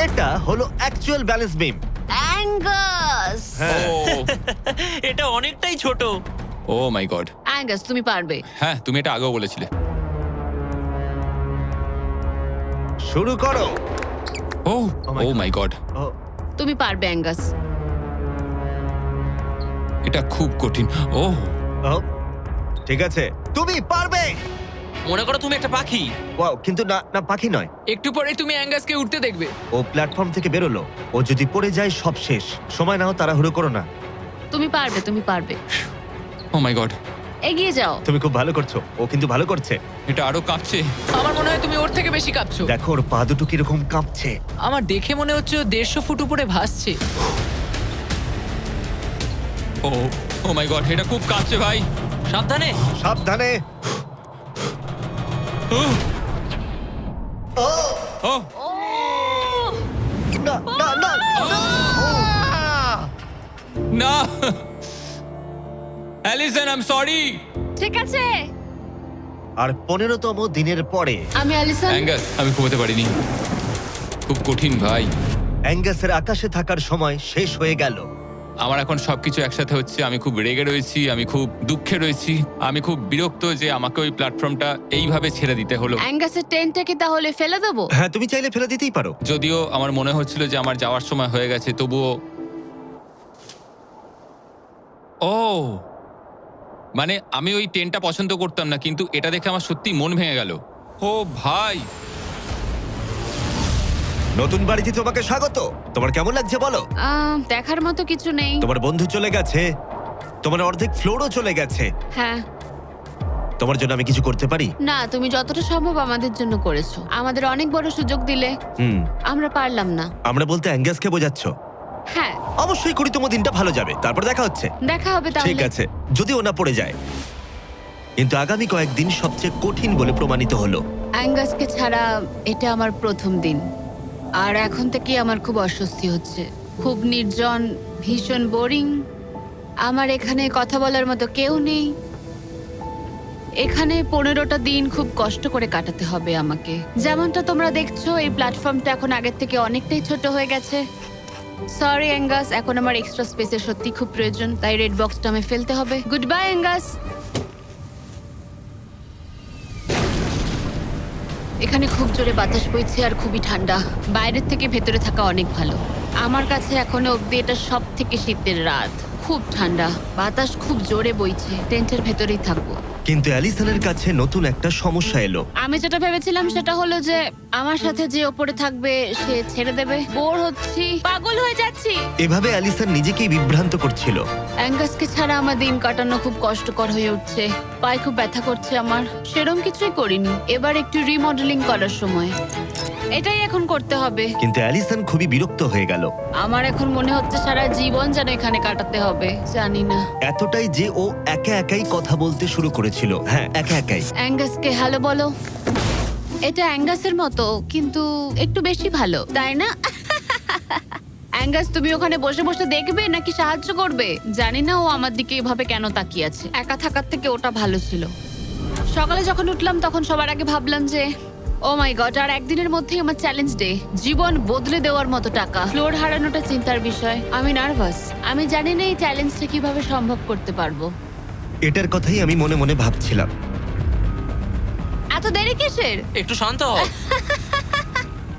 Speaker 1: এটা হলো অ্যাকচুয়াল ব্যালেন্স বিম।
Speaker 2: অ্যাঙ্গাস!
Speaker 1: হ্যাঁ,
Speaker 4: এটা অনেকটাই ছোট।
Speaker 3: ও মাই গড।
Speaker 2: অ্যাঙ্গাস, তুমি পারবে।
Speaker 3: হ্যাঁ, তুমি এটা আগেও বলেছিলে।
Speaker 1: শুরু করো।
Speaker 3: Oh
Speaker 1: Oh my
Speaker 3: oh my god,
Speaker 1: oh,
Speaker 2: তুমি পারবে অ্যাঙ্গাস।
Speaker 3: এটা খুব কঠিন। ও
Speaker 1: ও, ঠিক আছে, তুমি পারবে।
Speaker 4: মনে করো তুমি একটা পাখি।
Speaker 1: ওয়াও, কিন্তু না না, পাখি নয়।
Speaker 6: একটু পরে তুমি অ্যাঙ্গাসকে উঠতে দেখবে।
Speaker 1: ও প্ল্যাটফর্ম থেকে বেরোলো, ও যদি পড়ে যায় সব শেষ। সময় নাও, তাড়াহুড়ো করো না।
Speaker 2: তুমি পারবে, তুমি পারবে।
Speaker 3: ও মাই গড,
Speaker 2: এগিয়ে যাও।
Speaker 1: তুমি খুব ভালো করছো, ও কিন্তু ভালো করছে।
Speaker 3: এটা আরো কাঁপছে।
Speaker 6: আমার মনে হয় তুমি ওর থেকে বেশি কাঁপছো।
Speaker 1: দেখো ওর পা দুটো কিরকম কাঁপছে।
Speaker 6: আমার দেখে মনে হচ্ছে ও 150 ফুট উপরে ভাসছে।
Speaker 3: ও ও মাই গড, এটা খুব কাঁপছে ভাই।
Speaker 4: সাবধানে।
Speaker 1: সাবধানে।
Speaker 3: ও
Speaker 1: না না না না!
Speaker 3: না অ্যালিসন আই এম সরি।
Speaker 2: ঠিক আছে।
Speaker 1: আর 15তম দিনের পরে
Speaker 2: আমি অ্যালিসন।
Speaker 3: অ্যাঙ্গাস আমি ঘুমোতে পারিনি, খুব কঠিন ভাই।
Speaker 1: অ্যাঙ্গাসের আকাশে থাকার সময় শেষ হয়ে গেল।
Speaker 3: আমার এখন সবকিছু একসাথে হচ্ছে। আমি খুব রেগে রয়েছি, আমি খুব দুঃখে রয়েছি, আমি খুব বিরক্ত যে আমাকে ওই প্ল্যাটফর্মটা এইভাবে ছেড়ে দিতে হলো।
Speaker 2: অ্যাঙ্গাসের টেন্টটাকে তাহলে ফেলে দেবো?
Speaker 1: হ্যাঁ, তুমি চাইলে ফেলে দিতেই পারো।
Speaker 3: যদিও আমার মনে হচ্ছিল যে আমার যাওয়ার সময় হয়ে গেছে, তবুও ও মানে আমি ওই টেনটা পছন্দ করতাম না, কিন্তু এটা দেখে আমার সত্যি মন ভেঙে গেল। ও ভাই,
Speaker 1: নতুন বাড়িতে তোমাকে স্বাগত। তোমার কেমন লাগছে বলো?
Speaker 2: দেখার মতো কিছু নেই।
Speaker 1: তোমার বন্ধু চলে গেছে, তোমার অর্ধেক ফ্লোরও চলে গেছে।
Speaker 2: হ্যাঁ।
Speaker 1: তোমার জন্য আমি কিছু করতে পারি?
Speaker 2: না, তুমি যতটা সম্ভব আমাদের জন্য করেছো। আমাদের অনেক বড় সুযোগ দিলে,
Speaker 1: হুম।
Speaker 2: আমরা পারলাম না।
Speaker 1: আমরা বলতে অ্যাঙ্গাসকে বোঝাচ্ছ?
Speaker 2: হ্যাঁ।
Speaker 1: অবশ্যই 20তম দিনটা ভালো যাবে, তারপর দেখা হচ্ছে।
Speaker 2: দেখা হবে তাহলে।
Speaker 1: ঠিক আছে, যদি ওনা পড়ে যায়। কিন্তু আগামী কয়েকদিন সবচেয়ে কঠিন বলে প্রমাণিত হলো।
Speaker 2: অ্যাঙ্গাসকে ছাড়া এটা আমার প্রথম দিন, আর এখন থেকে আমার খুব অস্বস্তি হচ্ছে। খুব নির্জন, ভীষণ বোরিং। আমার এখানে কথা বলার মতো কেউ নেই। এখানে 15টা দিন খুব কষ্ট করে কাটাতে হবে আমাকে। যেমনটা তোমরা দেখছো, এই প্ল্যাটফর্মটা এখন আগের থেকে অনেকটাই ছোট হয়ে গেছে। সরি অ্যাঙ্গাস, এখন আমার এক্সট্রা স্পেসের সত্যি খুব প্রয়োজন, তাই রেড বক্সটা আমি ফেলতে হবে। Good bye Angus. এখানে খুব জোরে বাতাস বইছে আর খুবই ঠান্ডা। বাইরের থেকে ভেতরে থাকা অনেক ভালো। আমার কাছে এখনো অব্দি এটা সব থেকে শীতের রাত। খুব ঠান্ডা, বাতাস খুব জোরে বইছে। টেন্টের ভেতরেই থাকবো।
Speaker 1: কিন্তু অ্যালিসনের কাছে নতুন একটা সমস্যা এলো।
Speaker 2: আমি যেটা ভেবেছিলাম সেটা হলো যে আমার সাথে যে ওপরে থাকবে সে ছেড়ে দেবে। বোর হচ্ছি, পাগল হয়ে যাচ্ছি।
Speaker 1: এভাবে অ্যালিসন নিজেকেই বিভ্রান্ত করছিল।
Speaker 2: অ্যাঙ্গাসকে ছাড়া আমার দিন কাটানো খুব কষ্টকর হয়ে উঠছে। পায়ে খুব ব্যথা করছে আমার। সেরম কিছুই করিনি। এবার একটু রিমডেলিং করার সময়। এটাই এখন করতে হবে।
Speaker 1: কিন্তু অ্যালিসন খুবই বিরক্ত হয়ে গেল।
Speaker 2: আমার এখন মনে হচ্ছে সারা জীবন যেন এখানে কাটাতে হবে। জানি না।
Speaker 1: এতটাই যে ও একা একাই কথা বলতে শুরু করেছিল। হ্যাঁ, একা একাই।
Speaker 2: অ্যাঙ্গাসকে হ্যালো বলো। এটা অ্যাঙ্গাসের মতো, কিন্তু একটু বেশি ভালো, তাই না? অ্যাঙ্গাস, তুমি ওখানে বসে বসে দেখবে নাকি সাহায্য করবে? জানি না ও আমার দিকে এভাবে কেন তাকিয়ে আছে। একা থাকার থেকে ওটা ভালো ছিল। সকালে যখন উঠলাম তখন সবার আগে ভাবলাম যে ও মাই গড, আর একদিনের মধ্যেই আমার চ্যালেঞ্জ ডে। জীবন বদলে দেওয়ার মতো টাকা। ফ্লোর হারানোটা চিন্তার বিষয়। আমি নার্ভাস। আমি জানি না এই চ্যালেঞ্জটা কিভাবে সম্ভব করতে পারবো।
Speaker 1: এটার কথাই আমি মনে মনে ভাবছিলাম।
Speaker 2: এত দেরি কিসের?
Speaker 4: একটু শান্ত হও।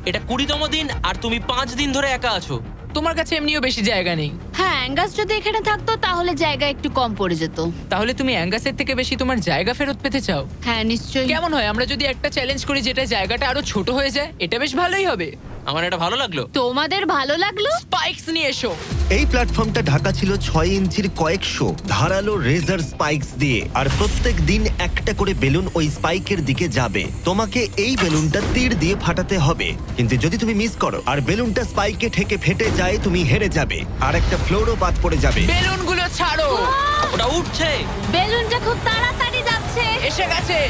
Speaker 4: এটা 20তম দিন আর তুমি 5 দিন ধরে একা আছো।
Speaker 6: তোমার কাছে এমনিও বেশি জায়গা নেই,
Speaker 2: হ্যাঁ, অ্যাঙ্গাস যদি এখানে থাকতো তাহলে জায়গা একটু কম পড়ে যেত।
Speaker 6: তাহলে তুমি অ্যাঙ্গাসের থেকে বেশি তোমার জায়গা ফেরত পেতে চাও?
Speaker 2: হ্যাঁ, নিশ্চয়ই।
Speaker 6: কেমন হয় আমরা যদি একটা চ্যালেঞ্জ করি যেটা জায়গাটা আরো ছোট হয়ে যায়? এটা বেশ ভালোই হবে।
Speaker 4: আমার এটা ভালো লাগলো।
Speaker 2: তোমাদের ভালো লাগলো?
Speaker 6: স্পাইকস নিয়ে এসো।
Speaker 1: এই প্ল্যাটফর্মটা ঢাকা ছিল 6 ইঞ্চির কয়েকশো ধারালো রেজার স্পাইকস দিয়ে। আর প্রত্যেক দিন একটা করে বেলুন ওই স্পাইকের দিকে যাবে। তোমাকে এই বেলুনটা তীর দিয়ে ফাটাতে হবে। কিন্তু যদি তুমি মিস করো আর বেলুনটা স্পাইকে ঠেকে ফেটে যায়, তুমি হেরে যাবে আর একটা ফ্লোরও বাদ পড়ে যাবে।
Speaker 6: বেলুনগুলো ছাড়ো।
Speaker 4: ওটা উঠছে।
Speaker 2: বেলুনটা খুব তাড়াতাড়ি যাচ্ছে।
Speaker 6: এসে গেছে।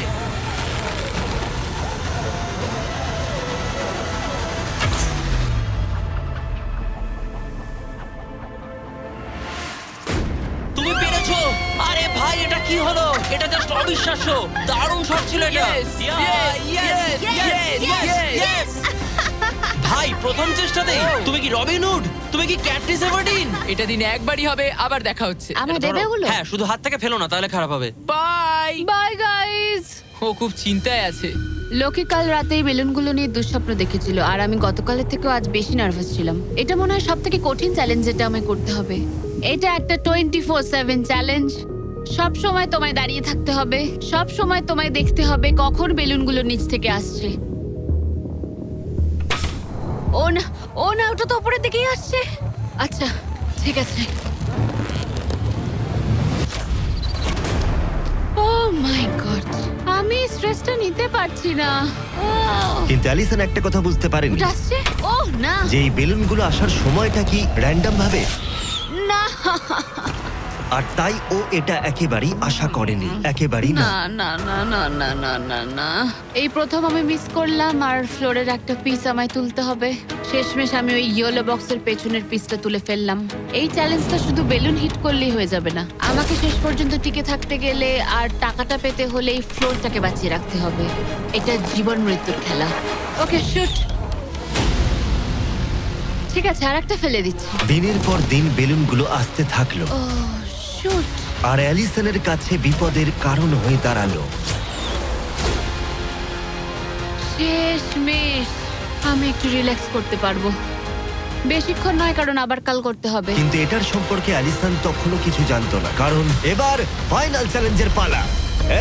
Speaker 4: তুমি পেরেছো। আরে ভাই, এটা কি হলো? এটা জাস্ট অবিশ্বাস্য। দারুণ শট ছিল এটা।
Speaker 6: Yes, yes, yes, yes, yes.
Speaker 4: ভাই, প্রথম চেষ্টাতেই তুমি কি রবিন হুড? তুমি কি ক্যাটরিস এভারডিন?
Speaker 6: এটা দিনে একবারই হবে, আবার দেখা হচ্ছে।
Speaker 2: আমার
Speaker 4: এটা ধরো।
Speaker 2: দেবে ওগুলো?
Speaker 4: হ্যাঁ, শুধু হাত থেকে ফেলো না, তাহলে খারাপ হবে।
Speaker 6: বাই।
Speaker 2: Bye guys.
Speaker 6: ও খুব চিন্তায় আছে।
Speaker 2: লোকে কাল রাতেই বেলুনগুলো নিয়ে দুঃস্বপ্ন দেখেছিল, আর আমি গতকালের থেকেও আজ বেশি নার্ভাস ছিলাম। এটা মনে হয় সবথেকে কঠিন চ্যালেঞ্জ যেটা আমায় করতে হবে। এটা একটা 24/7 চ্যালেঞ্জ। সব সময় তোমায় দাঁড়িয়ে থাকতে হবে। সব সময় তোমায় দেখতে হবে কখন বেলুনগুলো নিচ থেকে আসছে। ও না, ও না, ওটা তো উপরের দিকেই আসছে। আচ্ছা, ঠিক আছে। ও মাই গড, আমি স্ট্রেসটা নিতে পারছি না।
Speaker 1: কিন্তু অ্যালিসন একটা কথা বুঝতে পারেনি,
Speaker 2: ওটা আসছে? ও না,
Speaker 1: যে এই বেলুনগুলো আসার সময়টা কি র্যান্ডম ভাবে।
Speaker 2: না।
Speaker 1: আর তাই ও এটা একেবারেই আশা করেনি, একেবারেই না।
Speaker 2: না না না না না না না না, এই প্রথম আমি মিস করলাম আর ফ্লোরের একটা পিস আমায় তুলতে হবে। শেষমেশ আমি ওই ইয়েলো বক্সের পেছনের পিসটা তুলে ফেললাম। এই চ্যালেঞ্জটা শুধু বেলুন হিট করলেই হয়ে যাবে না, আমাকে শেষ পর্যন্ত টিকে থাকতে গেলে আর টাকাটা পেতে হলে এই ফ্লোরটাকে বাঁচিয়ে রাখতে হবে। এটা জীবন মৃত্যুর খেলা। ওকে শুট। ঠিক আছে, আর একটা ফেলে দিচ্ছি।
Speaker 1: দিনের পর দিন বেলুনগুলো আসতে থাকলো
Speaker 2: ও শুট।
Speaker 1: আর অ্যালিসনের কাছে বিপদের কারণ হয়ে দাঁড়ালো।
Speaker 2: শেষমেশ আমি একটু রিল্যাক্স করতে পারবো। বেশিক্ষণ নয়, কারণ আবার কাল করতে হবে।
Speaker 1: কিন্তু এটার সম্পর্কে অ্যালিসন তখনও কিছু জানতো না, কারণ এবার ফাইনাল চ্যালেঞ্জের পালা।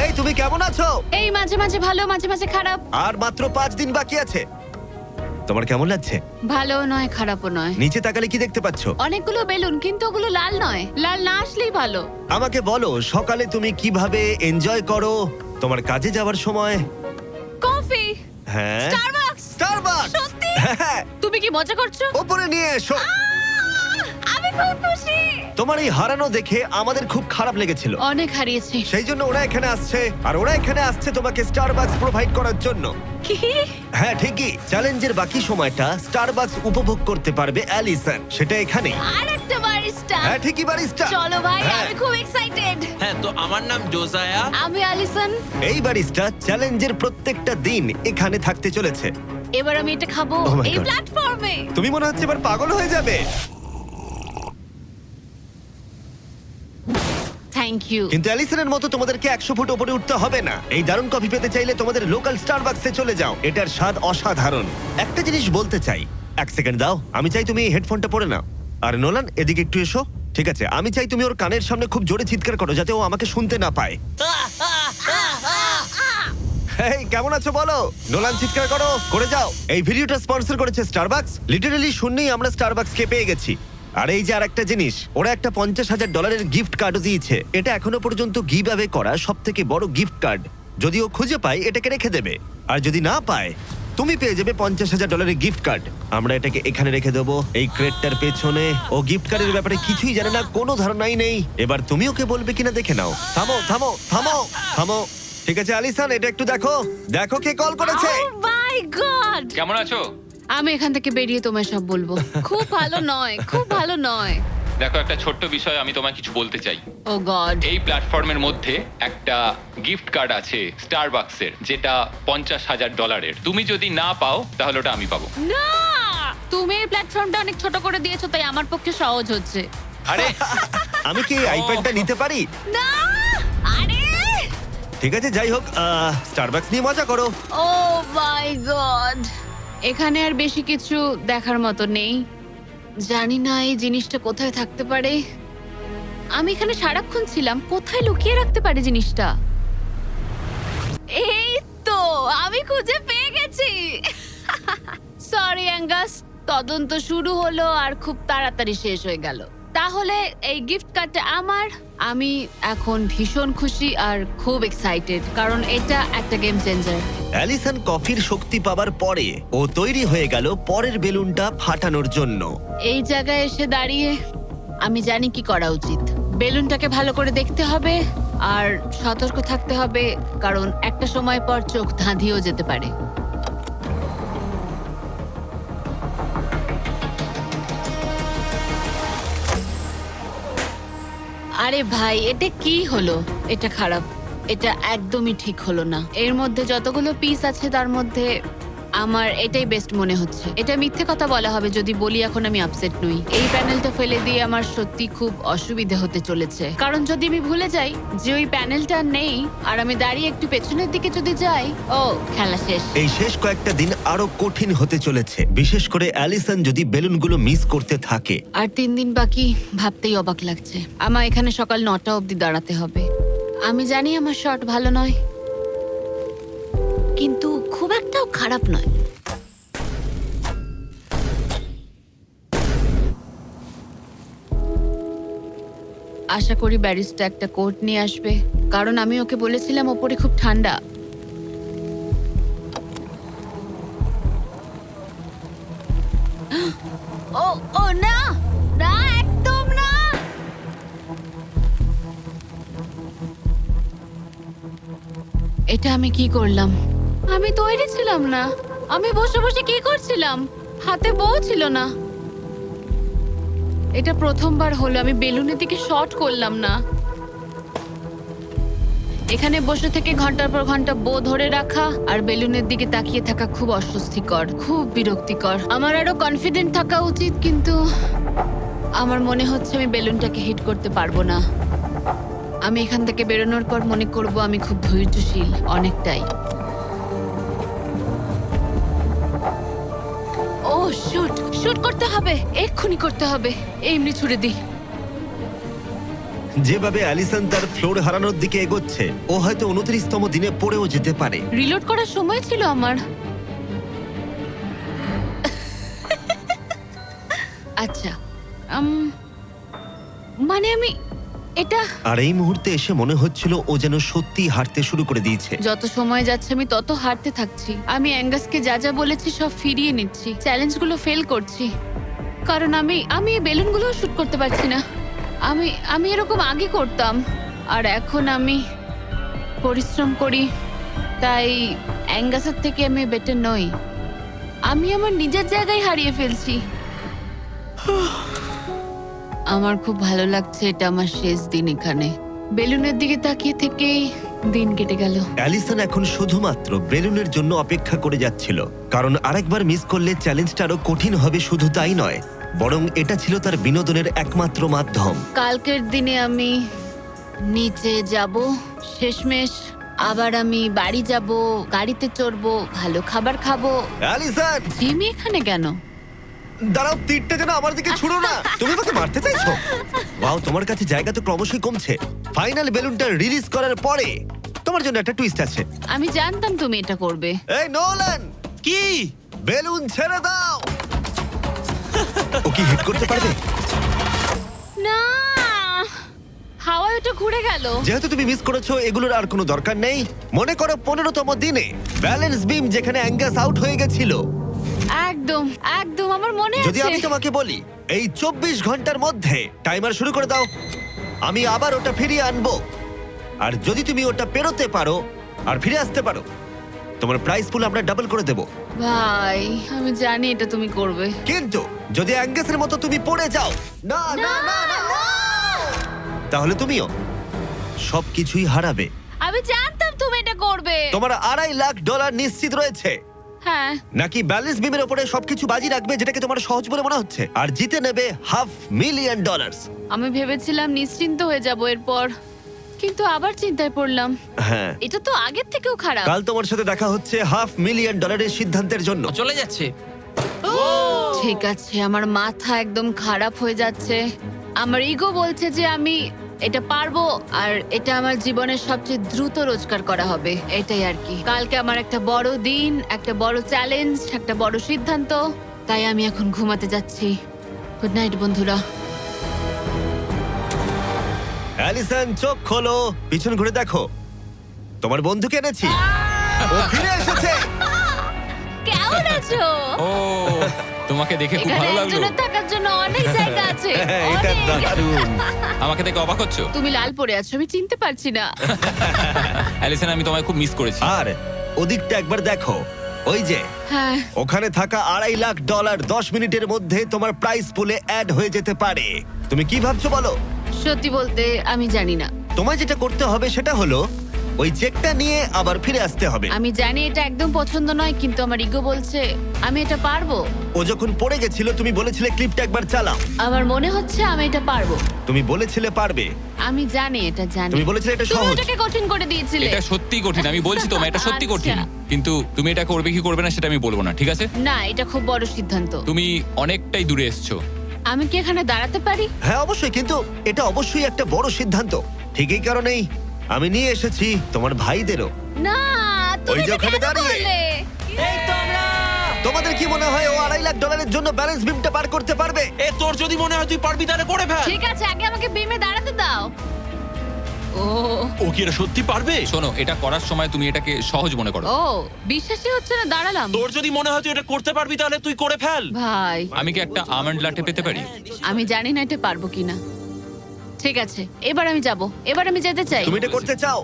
Speaker 1: এই তুমি কেমন আছো?
Speaker 2: এই মাঝে মাঝে ভালো, মাঝে মাঝে খারাপ।
Speaker 1: আর মাত্র 5 দিন বাকি আছে। তোমার কেমন লাগছে?
Speaker 2: ভালো নয়, খারাপও নয়।
Speaker 1: নিচে তাকালে কি দেখতে পাচ্ছ?
Speaker 2: অনেকগুলো বেলুন, কিন্তু ওগুলো লাল নয়। লাল না আসলেই ভালো।
Speaker 1: আমাকে বলো, সকালে তুমি কিভাবে এনজয় করো তোমার কাজে যাওয়ার সময়?
Speaker 2: কফি।
Speaker 1: হ্যাঁ,
Speaker 2: স্টারবাকস।
Speaker 1: স্টারবাকস।
Speaker 2: সত্যি?
Speaker 1: হ্যাঁ,
Speaker 2: তুমি কি মজা করছো?
Speaker 1: ওপরে নিয়ে এসো।
Speaker 2: আমি খুব খুশি।
Speaker 1: তোমার এই হারানো দেখে আমাদের খুব খারাপ লেগেছিল,
Speaker 2: অনেক হারিয়েছি।
Speaker 1: সেই জন্য ওরা এখানে আসছে, আর ওরা এখানে আসছে তোমাকে স্টারবাকস প্রোভাইড করার জন্য।
Speaker 2: কি?
Speaker 1: হ্যাঁ ঠিকই, চ্যালেঞ্জের বাকি সময়টা স্টারবাকস উপভোগ করতে পারবে অ্যালিসন, সেটা এখানে।
Speaker 2: আর একটা বারিস্টা।
Speaker 1: হ্যাঁ ঠিকই, বারিস্টা।
Speaker 2: চলো ভাই,
Speaker 1: হ্যাঁ।
Speaker 2: আমি খুব এক্সাইটেড।
Speaker 4: হ্যাঁ, তো আমার নাম জোজায়া।
Speaker 2: আমি অ্যালিসন।
Speaker 1: এই বারিস্টা চ্যালেঞ্জের প্রত্যেকটা দিন এখানে থাকতে চলেছে।
Speaker 2: এবার আমি এটা খাবো
Speaker 1: Oh my
Speaker 2: এই
Speaker 1: God.
Speaker 2: প্ল্যাটফর্মে।
Speaker 1: তুমি মনে হচ্ছে এবার পাগল হয়ে যাবে।
Speaker 2: Thank you.
Speaker 1: কিন্তু অ্যালিসনের মতো তোমাদেরকে 100 ফুট উপরে উঠতে হবে না। এই দারুণ কফি পেতে চাইলে তোমাদের লোকাল স্টারবাকসে চলে যাও, এটার স্বাদ অসাধারণ। একটা জিনিস বলতে চাই, 1 সেকেন্ড দাও। আমি চাই তুমি এই হেডফোনটা পরে নাও। আর নোলান, এদিকে একটু এসো। ঠিক আছে, আমি চাই তুমি ওর কানের সামনে খুব জোরে চিৎকার করো, যাতে ও আমাকে শুনতে না পায়। এই কেমন আছো বলো? নোলান, চিৎকার করো, করে যাও। এই ভিডিওটা স্পন্সর করেছে স্টারবাকস। লিটারালি শূন্যেই আমরা স্টারবাকসকে পেয়ে গেছি। আর এই যে আরেকটা জিনিস, ওরা একটা $50,000 গিফট কার্ডও দিয়েছে। এটা এখনো পর্যন্ত গিভ অ্যাওয়ে করা সব থেকে বড় গিফট কার্ড। যদি ও খুঁজে পায়, এটাকে রেখে দেবে, আর যদি না পায়, তুমি পেয়ে যাবে $50,000 গিফট কার্ড। আমরা এটাকে এখানে রেখে দেবো, এই ক্রেটটার পেছনে। ও গিফট কার্ডের ব্যাপারে কিছুই জানে না, কোনো ধারণাই নেই। এবার তুমি ওকে বলবে কিনা দেখে নাও। থামো থামো থামো থামো। ঠিক আছে অ্যালিসন, এটা একটু দেখো, দেখো কে কল করেছে।
Speaker 2: ও মাই গড।
Speaker 3: কেমন আছো?
Speaker 2: আমি এখান থেকে বেরিয়ে তোমায় সব বলবো। খুব ভালো নয়, খুব ভালো নয়।
Speaker 3: দেখো, একটা ছোট্ট বিষয় আমি তোমায় কিছু বলতে চাই।
Speaker 2: ও গড।
Speaker 3: এই প্ল্যাটফর্মের মধ্যে একটা গিফট কার্ড আছে স্টারবাকসের, যেটা $50,000। তুমি যদি না পাও, তাহলে ওটা আমি পাবো।
Speaker 2: না, তুমি এই প্ল্যাটফর্মটা অনেক ছোট করে দিয়েছো, তাই আমার পক্ষে সহজ হচ্ছে।
Speaker 3: আরে
Speaker 1: আমি কি এই আইপ্যাডটা নিতে পারি?
Speaker 2: না, আরে
Speaker 1: ঠিক আছে, যাই হোক, স্টারবাকস নিয়ে মজা করো।
Speaker 2: ও মাই গড। এখানে আর বেশি কিছু দেখার মতো নেই। জানি না এই জিনিসটা কোথায় থাকতে পারে। আমি এখানে সারাক্ষণ ছিলাম, কোথায় লুকিয়ে রাখতে পারে জিনিসটা? এই তো, আমি খুঁজে পেয়ে গেছি। সরি অ্যাঙ্গাস, তদন্ত শুরু হলো আর খুব তাড়াতাড়ি শেষ হয়ে গেল। তাহলে এই গিফট কার্ডটা আমার। আমি এখন ভীষণ খুশি আর খুব এক্সাইটেড, কারণ এটা একটা গেম চেঞ্জার।
Speaker 1: অ্যালিসন কফির শক্তি পাবার পরে ও তৈরি হয়ে গেল পরের বেলুনটা ফাটানোর জন্য।
Speaker 2: এই জায়গায় এসে দাঁড়িয়ে আমি জানি কি করা উচিত। বেলুনটাকে ভালো করে দেখতে হবে আর সতর্ক থাকতে হবে, কারণ একটা সময় পর চোখ ধাঁধিয়েও যেতে পারে। আরে ভাই, এটা কি হলো? এটা খারাপ, এটা একদমই ঠিক হলো না। এর মধ্যে যতগুলো পিস আছে তার মধ্যে আমার এটাই বেস্ট মনে হচ্ছে। এটা মিথ্যে কথা বলা হবে যদি বলি এখন আমি আপসেট নই। এই প্যানেলটা ফেলে দিয়ে আমার সত্যি খুব অসুবিধা হতে চলেছে, কারণ যদি আমি ভুলে যাই যে ওই প্যানেলটা নেই আর আমি দাঁড়িয়ে একটু পেছনের দিকে যদি যাই, ও খেলা শেষ।
Speaker 1: এই শেষ কয়েকটা দিন আরো কঠিন হতে চলেছে, বিশেষ করে অ্যালিসন যদি বেলুনগুলো মিস করতে থাকে।
Speaker 2: আর 3 দিন বাকি, ভাবতেই অবাক লাগছে। আমার এখানে সকাল 9টা অবধি দাঁড়াতে হবে। আমি জানি আমার শট ভালো নয়, কিন্তু খুব একটাও খারাপ নয়। আশা করি ব্যারিস্টা একটা কোট নিয়ে আসবে, কারণ আমি ওকে বলেছিলাম ওপরে খুব ঠান্ডা। ও ও না, না একদম না। এটা আমি কি করলাম? আমি তৈরি ছিলাম না। আমি বসে বসে কি করছিলাম? হাতে বউ ছিল না। এটা প্রথমবার হলো আমি বেলুনের দিকে শট করলাম না। এখানে বসে থেকে ঘন্টার পর ঘন্টা বো ধরে রাখা আর বেলুনের দিকে তাকিয়ে থাকা খুব অস্বস্তিকর, খুব বিরক্তিকর। আমার আরো কনফিডেন্ট থাকা উচিত, কিন্তু আমার মনে হচ্ছে আমি বেলুনটাকে হিট করতে পারবো না। আমি এখান থেকে বেরোনোর পর মনে করব আমি খুব ধৈর্যশীল, অনেকটাই। ও শুট শুট করতে হবে, এক্ষুনি করতে হবে। এমনি ছুড়ে দিই।
Speaker 1: যেভাবে অ্যালিসন তার ফ্লোর হারানোর দিকে এগোচ্ছে, ও হয়তো 29তম দিনে পড়েও যেতে পারে।
Speaker 2: রিলোড করার সময় ছিল আমার। আচ্ছা, মানে আমি এটা
Speaker 1: আর এই মুহূর্তে এসে মনে হচ্ছিল ও যেন সত্যি হাঁটতে শুরু করে দিয়েছে।
Speaker 2: যত সময় যাচ্ছে আমি তত হারতে থাকছি। আমি অ্যাঙ্গাসকে যা যা বলেছি সব ফিরিয়ে নিচ্ছি, চ্যালেঞ্জগুলো ফেল করছি, কারণ আমি এই বেলুনগুলো শুট করতে পারছি না। আমি এরকম আগে করতাম, আর এখন আমি পরিশ্রম করি, তাই অ্যাঙ্গাসের থেকে আমি বেটার নই। আমি আমার নিজের জায়গায় হারিয়ে ফেলছি। আমার খুব ভালো লাগছে, এটা আমার শেষ দিন এখানে। বেলুনের দিকে তাকিয়ে থেকেই দিন কেটে গেল।
Speaker 1: অ্যালিসন এখন শুধুমাত্র বেলুনের জন্য অপেক্ষা করে যাচ্ছিল, কারণ আরেকবার মিস করলে চ্যালেঞ্জটা আরো কঠিন হবে। শুধু তাই নয়, বরং এটা ছিল তার বিনোদনের একমাত্র মাধ্যম।
Speaker 2: কালকের দিনে আমি নিচে যাব, শেষমেশ আবার আমি বাড়ি যাব, গাড়িতে চড়বো, ভালো খাবার খাবো।
Speaker 1: অ্যালিসন,
Speaker 2: জিমি এখানে কেন?
Speaker 1: দাঁড়াও, তীরটা যেন আমার দিকে ছুড়ো না। তুমি আমাকে মারতে চাইছো? ওয়াও, তোমার কাছে জায়গা তো ক্রমশই কমছে। ফাইনাল বেলুনটা রিলিজ করার পরে তোমার জন্য একটা টুইস্ট আছে।
Speaker 2: আমি জানতাম তুমি এটা করবে।
Speaker 1: এই নোলান,
Speaker 4: কি?
Speaker 1: বেলুন ছেড়ে দাও। ও কি হিট করতে পারবে?
Speaker 2: না, হাওয়ায় ওটা ঘুরে গেল।
Speaker 1: যেহেতু তুমি মিস করেছো, এগুলোর আর কোনো দরকার নেই। মনে করো 15তম দিনে ব্যালেন্স বিম যেখানে অ্যাঙ্গাস আউট হয়ে গেছিল।
Speaker 2: একদম একদম আমার মনে
Speaker 1: যদি আমি
Speaker 2: আছে।
Speaker 1: তোমাকে বলি এই 24 ঘন্টার মধ্যে টাইমার শুরু করে দাও, আমি আবার ওটা ফিরিয়ে আনবো। আর যদি তুমি ওটা পেরোতে পারো আর ফিরে আসতে পারো, তোমার প্রাইস পুল আমরা ডাবল করে দেব।
Speaker 2: ভাই, আমি জানি এটা তুমি করবে।
Speaker 1: কিন্তু যদি অ্যাঙ্গাসের মতো তুমি পড়ে যাও, না না না না, তাহলে তুমিও সবকিছুই হারাবে।
Speaker 2: আমি জানতাম তুমি এটা করবে।
Speaker 1: তোমার $2.5 লাখ নিশ্চিত রয়েছে।
Speaker 2: হ্যাঁ,
Speaker 1: নাকি ব্যালেন্স বিমের উপরে সবকিছু বাজি রাখবে, যেটাকে তোমার সহজ বলে মনে হচ্ছে, আর জিতে নেবে $500,000?
Speaker 2: আমি ভেবেছিলাম নিশ্চিন্ত হয়ে যাব এরপর, কিন্তু আবার চিন্তায় পড়লাম।
Speaker 1: হ্যাঁ,
Speaker 2: এটা তো আগের থেকেও খারাপ।
Speaker 1: কাল তোমার সাথে দেখা হচ্ছে $500,000 সিদ্ধান্তের জন্য।
Speaker 4: চলে যাচ্ছে।
Speaker 2: ঠিক আছে, আমার মাথা একদম খারাপ হয়ে যাচ্ছে। আমার ইগো বলছে যে আমি এটা পারবো, আর এটা আমার জীবনের সবচেয়ে দ্রুত রোজগার করা হবে। এটাই আর কি। কালকে আমার একটা বড় দিন, একটা বড় চ্যালেঞ্জ, একটা বড় সিদ্ধান্ত। তাই আমি এখন ঘুমাতে যাচ্ছি। গুড নাইট বন্ধুরা।
Speaker 1: অ্যালিসন, চোখ খোলো, পিছন ঘুরে দেখো, তোমার বন্ধুকে এনেছি। ও ফিরে এসেছে।
Speaker 2: কেমন আছো?
Speaker 3: ও, তোমাকে দেখে খুব
Speaker 2: এখানে
Speaker 3: ভালো লাগলো।
Speaker 2: একজনের থাকার জন্য অনেক জায়গা আছে।
Speaker 1: হ্যাঁ, এটা
Speaker 2: অনেক।
Speaker 1: দারুণ।
Speaker 3: আমাকে দেখে অবাক হচ্ছ?
Speaker 2: তুমি লাল পরে আছো, আমি চিনতে পারছি না।
Speaker 3: অ্যালিসন, আমি তোমায় খুব মিস করেছি।
Speaker 1: আর ওদিকটা একবার দেখো, ওই যে
Speaker 2: হ্যাঁ,
Speaker 1: ওখানে থাকা $2.5 লাখ 10 মিনিটের মধ্যে তোমার প্রাইস পুলে অ্যাড হয়ে যেতে পারে। তুমি কি ভাবছো বলো?
Speaker 2: সত্যি বলতে আমি জানি না।
Speaker 1: তোমায় যেটা করতে হবে সেটা হলো ওই চেকটা নিয়ে আবার ফিরে আসতে হবে।
Speaker 2: আমি জানি এটা একদম পছন্দ নয়, কিন্তু আমার ইগো বলছে আমি এটা পারবো।
Speaker 1: ও যখন পড়ে গেছিল তুমি বলেছিলে ক্লিপটা একবার চালাও।
Speaker 2: আমার মনে হচ্ছে আমি এটা পারবো।
Speaker 1: তুমি বলেছিলে পারবে।
Speaker 2: আমি জানি এটা জানি।
Speaker 1: তুমি বলেছিলে এটা
Speaker 2: তুমি
Speaker 1: সহজ।
Speaker 2: এটাকে কঠিন করে দিয়েছিলে।
Speaker 3: এটা সত্যি কঠিন, আমি বলছি তোমায় এটা সত্যি কঠিন।
Speaker 2: আচ্ছা।
Speaker 3: কিন্তু তুমি এটা করবে কি করবে না সেটা আমি বলবো না, ঠিক আছে?
Speaker 2: না, এটা খুব বড় সিদ্ধান্ত।
Speaker 3: তুমি অনেকটাই দূরে এসছো।
Speaker 2: আমি কি এখানে দাঁড়াতে পারি?
Speaker 1: হ্যাঁ অবশ্যই, কিন্তু এটা অবশ্যই একটা বড় সিদ্ধান্ত। ঠিক এই কারণেই আমি নিয়ে এসেছি তোমার ভাইদেরও।
Speaker 2: না, তুমি
Speaker 1: ওই যে
Speaker 2: এটা
Speaker 1: ওখানে
Speaker 2: কেন
Speaker 1: দাঁড়িয়ে।
Speaker 2: করলে?
Speaker 1: তোমাদের কি মনে হয় ও $2.5 লাখ জন্য ব্যালেন্স বিমটা পার করতে পারবে?
Speaker 4: এ তোর যদি মনে হয় তুই পারবি তাহলে করে ফেল।
Speaker 2: ঠিক আছে, আগে আমাকে বিমে দাঁড়াতে দাও। ও
Speaker 4: ও কি এটা সত্যি পারবে?
Speaker 3: শোনো, এটা করার সময় তুমি এটাকে সহজ মনে করো।
Speaker 2: ও, বিশ্বাসই হচ্ছে না, দাঁড়ালাম।
Speaker 4: তোর যদি মনে হয় তুই এটা করতে পারবি তাহলে তুই করে ফেল।
Speaker 2: ভাই,
Speaker 3: আমি কি একটা আমন্ড লাটে পেতে পারি?
Speaker 2: আমি জানি না এটা পারবো কিনা। ঠিক আছে, এবার আমি যাব, এবার আমি যেতে চাই।
Speaker 1: তুমি এটা করতে চাও?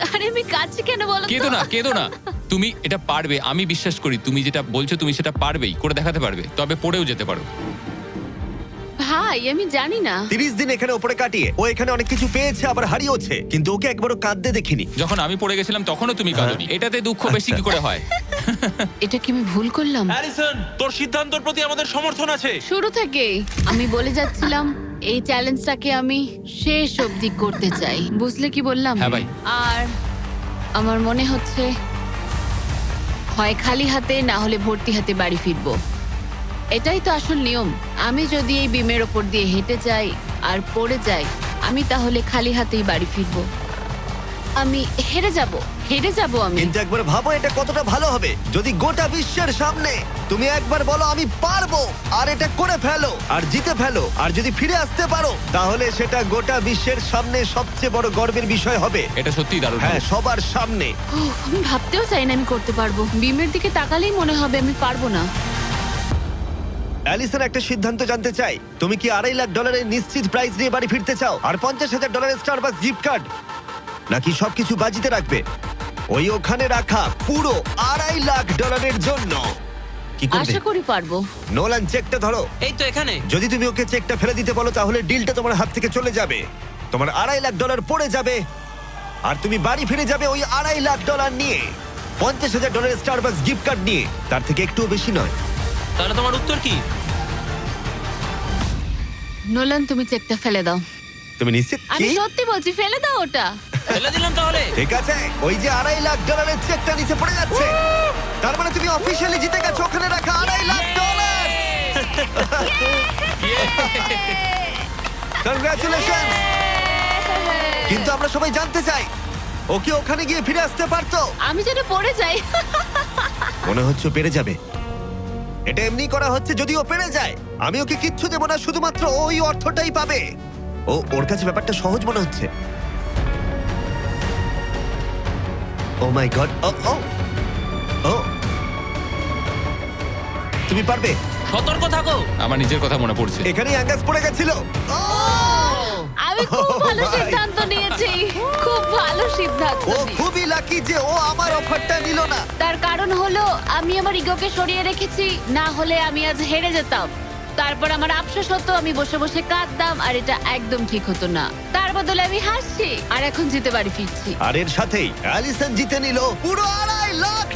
Speaker 2: আরে আমি কাছে কেন বলো তো?
Speaker 3: কেঁদো না তুমি এটা পারবে, আমি বিশ্বাস করি তুমি যেটা বলছো তুমি সেটা পারবেই, করে দেখাতে পারবে, তবে পড়েও যেতে পারো।
Speaker 2: ভাই আমি জানি না।
Speaker 1: 30 দিন এখানে উপরে কাটিয়ে ও এখানে অনেক কিছু পেয়েছে আবার হারিয়েছে, কিন্তু ওকে একবারও কাঁদতে দেখিনি।
Speaker 3: যখন আমি পড়ে গেছিলাম তখনও তুমি কাঁদোনি, এটাতে দুঃখ বেশি কি করে হয়?
Speaker 2: এটা কি আমি ভুল করলাম?
Speaker 4: হ্যারিসন, তোর সিদ্ধান্তের প্রতি আমাদের সমর্থন আছে।
Speaker 2: শুরু থেকেই আমি বলে যাচ্ছিলাম এই চ্যালেঞ্জটাকে আমি শেষ অবধি করতে চাই, বুঝলে কি বললাম?
Speaker 3: হ্যাঁ ভাই।
Speaker 2: আর আমার মনে হচ্ছে হয় খালি হাতে না হলে ভর্তি হাতে বাড়ি ফিরবো। এটাই তো আসল নিয়ম। আমি যদি এই বিমের ওপর দিয়ে হেঁটে যাই আর পড়ে যাই, আমি তাহলে খালি হাতেই বাড়ি ফিরবো। আমি হেরে যাব আমি।
Speaker 1: কিন্তু একবার ভাবো এটা কতটা ভালো হবে যদি গোটা বিশ্বের সামনে তুমি একবার বলো আমি পারবো, আর এটা করে ফেলো আর জিতে ফেলো, আর যদি ফিরে আসতে পারো তাহলে সেটা গোটা বিশ্বের সামনে সবচেয়ে বড় গর্বের বিষয় হবে।
Speaker 3: এটা সত্যিই দারুণ।
Speaker 1: হ্যাঁ, সবার সামনে।
Speaker 2: উফ, আমি ভাবতেও চাই না আমি করতে পারবো। বিমের দিকে তাকালেই মনে হবে আমি পারবো না।
Speaker 1: অ্যালিসন একটা সিদ্ধান্ত জানতে চাই, তুমি কি $2.5 লাখ নিশ্চিত প্রাইজ নিয়ে বাড়ি ফিরতে চাও আর $50,000 স্টারবাকস গিফট কার্ড, নাকি সবকিছু বাজিতে রাখবে ওই ওখানে রাখা পুরো $2.5 লাখ জন্য? কি করবে?
Speaker 2: আশা করি পারবো।
Speaker 1: নোলান, চেকটা ধরো।
Speaker 4: এই তো এখানে।
Speaker 1: যদি তুমি ওকে চেকটা ফেলে দিতে বলো তাহলে ডিলটা তোমার হাত থেকে চলে যাবে, তোমার $2.5 লাখ পড়ে যাবে, আর তুমি বাড়ি ফিরে যাবে ওই $2.5 লাখ নিয়ে, $50,000 স্টারবাকস গিফট কার্ড নিয়ে, তার থেকে একটুও বেশি নয়।
Speaker 4: তাহলে তোমার উত্তর কি?
Speaker 2: নোলান তুমি চেকটা ফেলে দাও।
Speaker 1: তুমি নিশ্চিত?
Speaker 2: আমি
Speaker 1: কি?
Speaker 2: সত্যি বলছি, ফেলে দাও ওটা।
Speaker 4: ফেলে দিলাম তাহলে।
Speaker 1: ঠিক আছে, ওই যে $2.5 লাখ চেকটা নিচে পড়ে যাচ্ছে, তার মানে তুমি অফিসিয়ালি জিতে গেছো ওখানে রাখা $2.5 লাখ। কনগ্রাচুলেশন। কিন্তু আমরা সবাই জানতে চাই ও কি ওখানে গিয়ে ফিরে আসতে পারতো?
Speaker 2: আমি যেন পড়ে যাই।
Speaker 1: মনে হচ্ছে ও পেরে যাবে। এটা এমনি করা হচ্ছে যদি ও পেরে যায়। আমি ওকে কিচ্ছু দেবো না, শুধুমাত্র ওই অর্থটাই পাবে। ওর কাছে ব্যাপারটা সহজ মনে হচ্ছে। ও মাই গড। ও ও ও তুমি পারবে।
Speaker 4: সতর্ক থাকো।
Speaker 3: আমার নিজের কথা মনে পড়ছে।
Speaker 1: এখানেই অ্যাঙ্গাস পড়ে গেছিল।
Speaker 2: আমি খুব ভালো
Speaker 1: Oh my
Speaker 2: সিদ্ধান্ত নিয়েছি, খুব ভালো সিদ্ধান্ত
Speaker 1: ও
Speaker 2: নিয়েছি।
Speaker 1: খুবই লাকি যে ও আমার অফারটা নিল না।
Speaker 2: তার কারণ হলো আমি আমার ইগোকে সরিয়ে রেখেছি, না হলে আমি আজ হেরে যেতাম। তারপর আমার আফসোস হতো, আমি বসে বসে কাঁদতাম, আর এটা একদম ঠিক হতো না। তার বদলে আমি হাসছি, আর এখন জিতে বাড়ি ফিরছি।
Speaker 1: আর এর সাথেই অ্যালিসন জিতে নিল পুরো $2.5 লাখ।